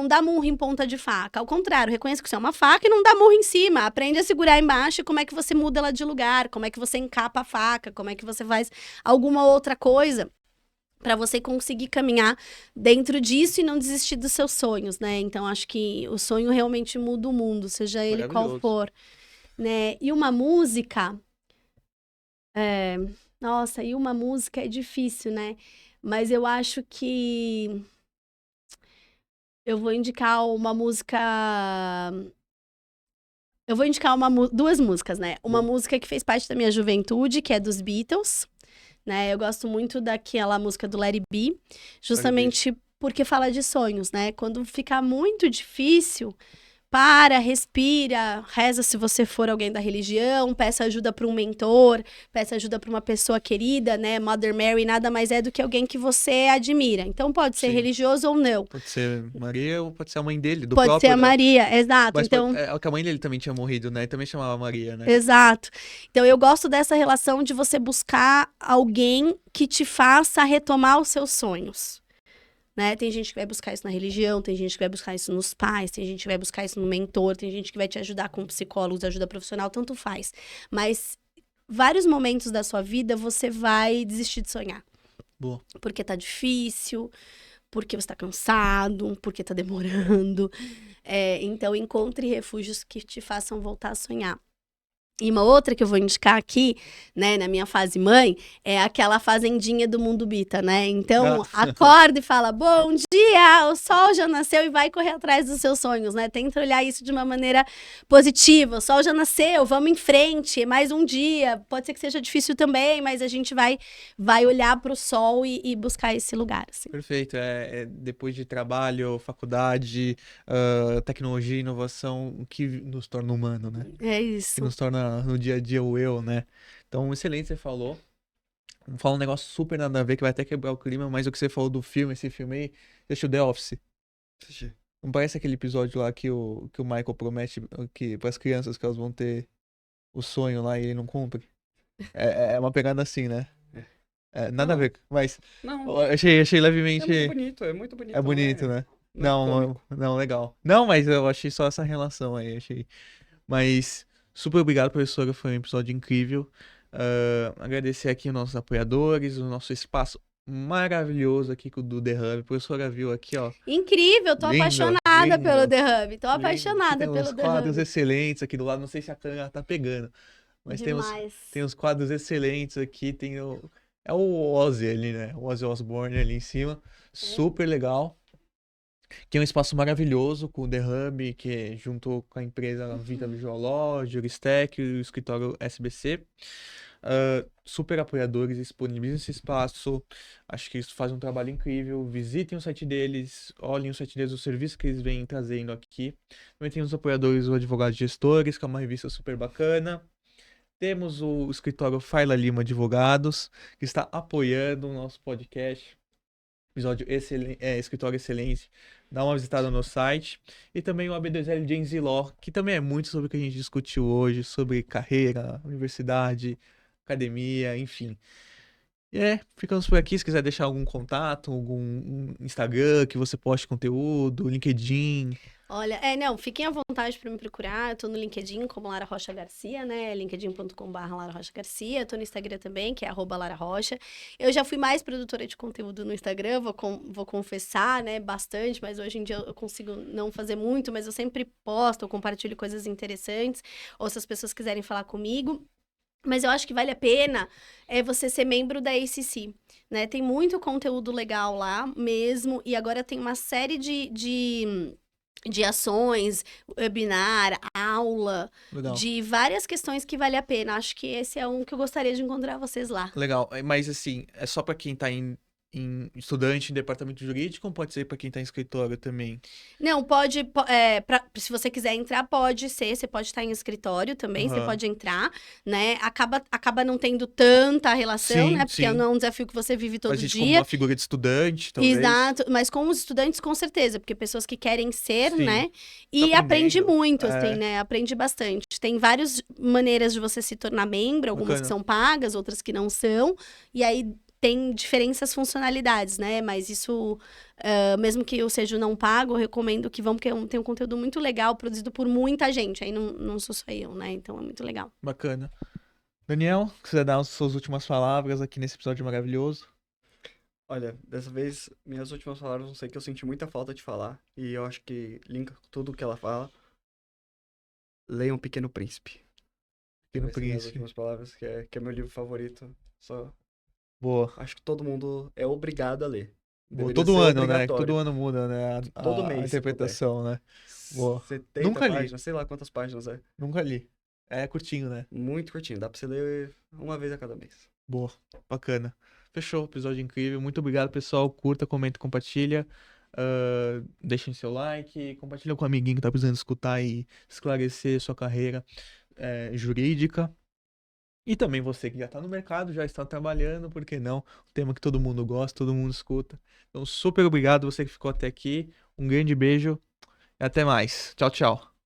dá murro em ponta de faca. Ao contrário, reconheça que isso é uma faca e não dá murro em cima. Aprende a segurar embaixo e como é que você muda ela de lugar, como é que você encapa a faca, como é que você faz alguma outra coisa para você conseguir caminhar dentro disso e não desistir dos seus sonhos, né? Então acho que o sonho realmente muda o mundo, seja ele qual Maravilhoso. for, né? E uma música, nossa, e uma música é difícil, né? Mas eu acho que eu vou indicar uma música. Eu vou indicar duas músicas, né? Uma Boa. música que fez parte da minha juventude, que é dos Beatles, né? Eu gosto muito daquela música do Let It Be, justamente porque fala de sonhos, né? Quando fica muito difícil, para, respira, reza se você for alguém da religião, peça ajuda para um mentor, peça ajuda para uma pessoa querida, né? Mother Mary nada mais é do que alguém que você admira. Então pode ser Sim. religioso ou não. Pode ser Maria ou pode ser a mãe dele, do Pode ser próprio, a né? Maria, exato. Mas Então, que a mãe dele também tinha morrido, né? E também chamava Maria, né? exato. Então eu gosto dessa relação de você buscar alguém que te faça retomar os seus sonhos. Né? Tem gente que vai buscar isso na religião, tem gente que vai buscar isso nos pais, tem gente que vai buscar isso no mentor, tem gente que vai te ajudar com psicólogos, ajuda profissional, tanto faz. Mas vários momentos da sua vida você vai desistir de sonhar. Boa. Porque tá difícil, porque você tá cansado, porque tá demorando. Então encontre refúgios que te façam voltar a sonhar. E uma outra que eu vou indicar aqui, né, na minha fase mãe, é aquela fazendinha do Mundo Bita, né? Então, acorda e fala, bom dia, o sol já nasceu, e vai correr atrás dos seus sonhos, né? Tenta olhar isso de uma maneira positiva. O sol já nasceu, vamos em frente, mais um dia. Pode ser que seja difícil também, mas a gente vai olhar para o sol e buscar esse lugar, assim. Perfeito. Depois de trabalho, faculdade, tecnologia, inovação, o que nos torna humano, né? É Que isso. nos torna no dia a dia o eu, né? Então, excelente você falou. Vou falar um negócio super nada a ver, que vai até quebrar o clima, mas o que você falou do filme, esse filme aí, você assistiu The Office? Não parece aquele episódio lá que o Michael promete que para as crianças que elas vão ter o sonho lá e ele não cumpre? É uma pegada assim, né? Nada a Não. ver, mas Não, eu achei levemente. é muito bonito. É bonito, né? Não é Não, cômico. não, legal. Não, mas eu achei só essa relação aí, achei. Mas super obrigado, professora, foi um episódio incrível. Agradecer aqui os nossos apoiadores, o nosso espaço maravilhoso aqui do The Hub. A professora viu aqui, ó. Incrível, tô Lindo, apaixonada lindo. pelo The Hub. Tô Aqui apaixonada tem uns pelo The quadros Hub. excelentes aqui do lado, não sei se a câmera tá pegando, mas Demais. tem uns quadros excelentes aqui, é o Ozzy ali, né? O Ozzy Osbourne ali em cima, super legal. Que é um espaço maravilhoso com o The Hub, que junto com a empresa Vita Visual Law, Juristec e o escritório SBC. super apoiadores, disponibilizam esse espaço. Acho que isso faz um trabalho incrível. Visitem o site deles, olhem o site deles, o serviço que eles vêm trazendo aqui. Também tem os apoiadores, o Advogados Gestores, que é uma revista super bacana. Temos o escritório Faila Lima Advogados, que está apoiando o nosso podcast. Episódio Escritório Excelência. Dá uma visitada no site. E também o AB2L Gens e Law, que também é muito sobre o que a gente discutiu hoje, sobre carreira, universidade, academia, enfim. Ficamos por aqui. Se quiser deixar algum contato, algum Instagram que você poste conteúdo, LinkedIn. Olha, não, fiquem à vontade para me procurar. Eu tô no LinkedIn como Lara Rocha Garcia, né? linkedin.com/Lara Rocha Garcia. Tô no Instagram também, que é @Lara Rocha. Eu já fui mais produtora de conteúdo no Instagram, vou confessar, né? Bastante, mas hoje em dia eu consigo não fazer muito, mas eu sempre posto, eu compartilho coisas interessantes, ou se as pessoas quiserem falar comigo. Mas eu acho que vale a pena você ser membro da ACC, né? Tem muito conteúdo legal lá mesmo, e agora tem uma série de ações, webinar, aula, Legal. de várias questões que vale a pena. Acho que esse é um que eu gostaria de encontrar vocês lá. Legal. Mas assim, é só para quem tá em estudante em departamento jurídico ou pode ser para quem tá em escritório também? Não, se você quiser entrar, pode ser. Você pode estar em escritório também, você pode entrar, né? Acaba não tendo tanta relação, Sim, né? Porque sim. não é um desafio que você vive todo A gente dia. como uma figura de estudante, talvez. Exato, mas com os estudantes, com certeza, porque pessoas que querem ser, Sim. né? Tá E aprende aprendendo. muito, assim, né? Aprende bastante. Tem várias maneiras de você se tornar membro, algumas que Bacana. são pagas, outras que não são. E aí tem diferentes funcionalidades, né? Mas isso, mesmo que eu seja não pago, eu recomendo que vão, porque tem um conteúdo muito legal, produzido por muita gente. Aí não sou só eu, né? Então é muito legal. Bacana. Daniel, quiser dar as suas últimas palavras aqui nesse episódio maravilhoso? Olha, dessa vez, minhas últimas palavras, não sei que eu senti muita falta de falar. E eu acho que linka com tudo que ela fala. Leiam Pequeno Príncipe. Pequeno Vai ser minhas Príncipe. últimas palavras, que é meu livro favorito. Boa. Acho que todo mundo é obrigado a ler. Boa. Deveria Todo ser ano, né? obrigatório. Todo ano muda, né? Todo A mês, se interpretação, né? Boa. 70 Nunca li. páginas, sei lá quantas páginas é. Nunca li. É curtinho, né? Muito curtinho, dá pra você ler uma vez a cada mês. Boa. Bacana. Fechou. Episódio incrível. Muito obrigado, pessoal. Curta, comenta, compartilha. Deixem seu like. Compartilha com um amiguinho que tá precisando escutar e esclarecer sua carreira jurídica. E também você que já tá no mercado, já está trabalhando, por que não? Um tema que todo mundo gosta, todo mundo escuta. Então, super obrigado você que ficou até aqui. Um grande beijo e até mais. Tchau, tchau.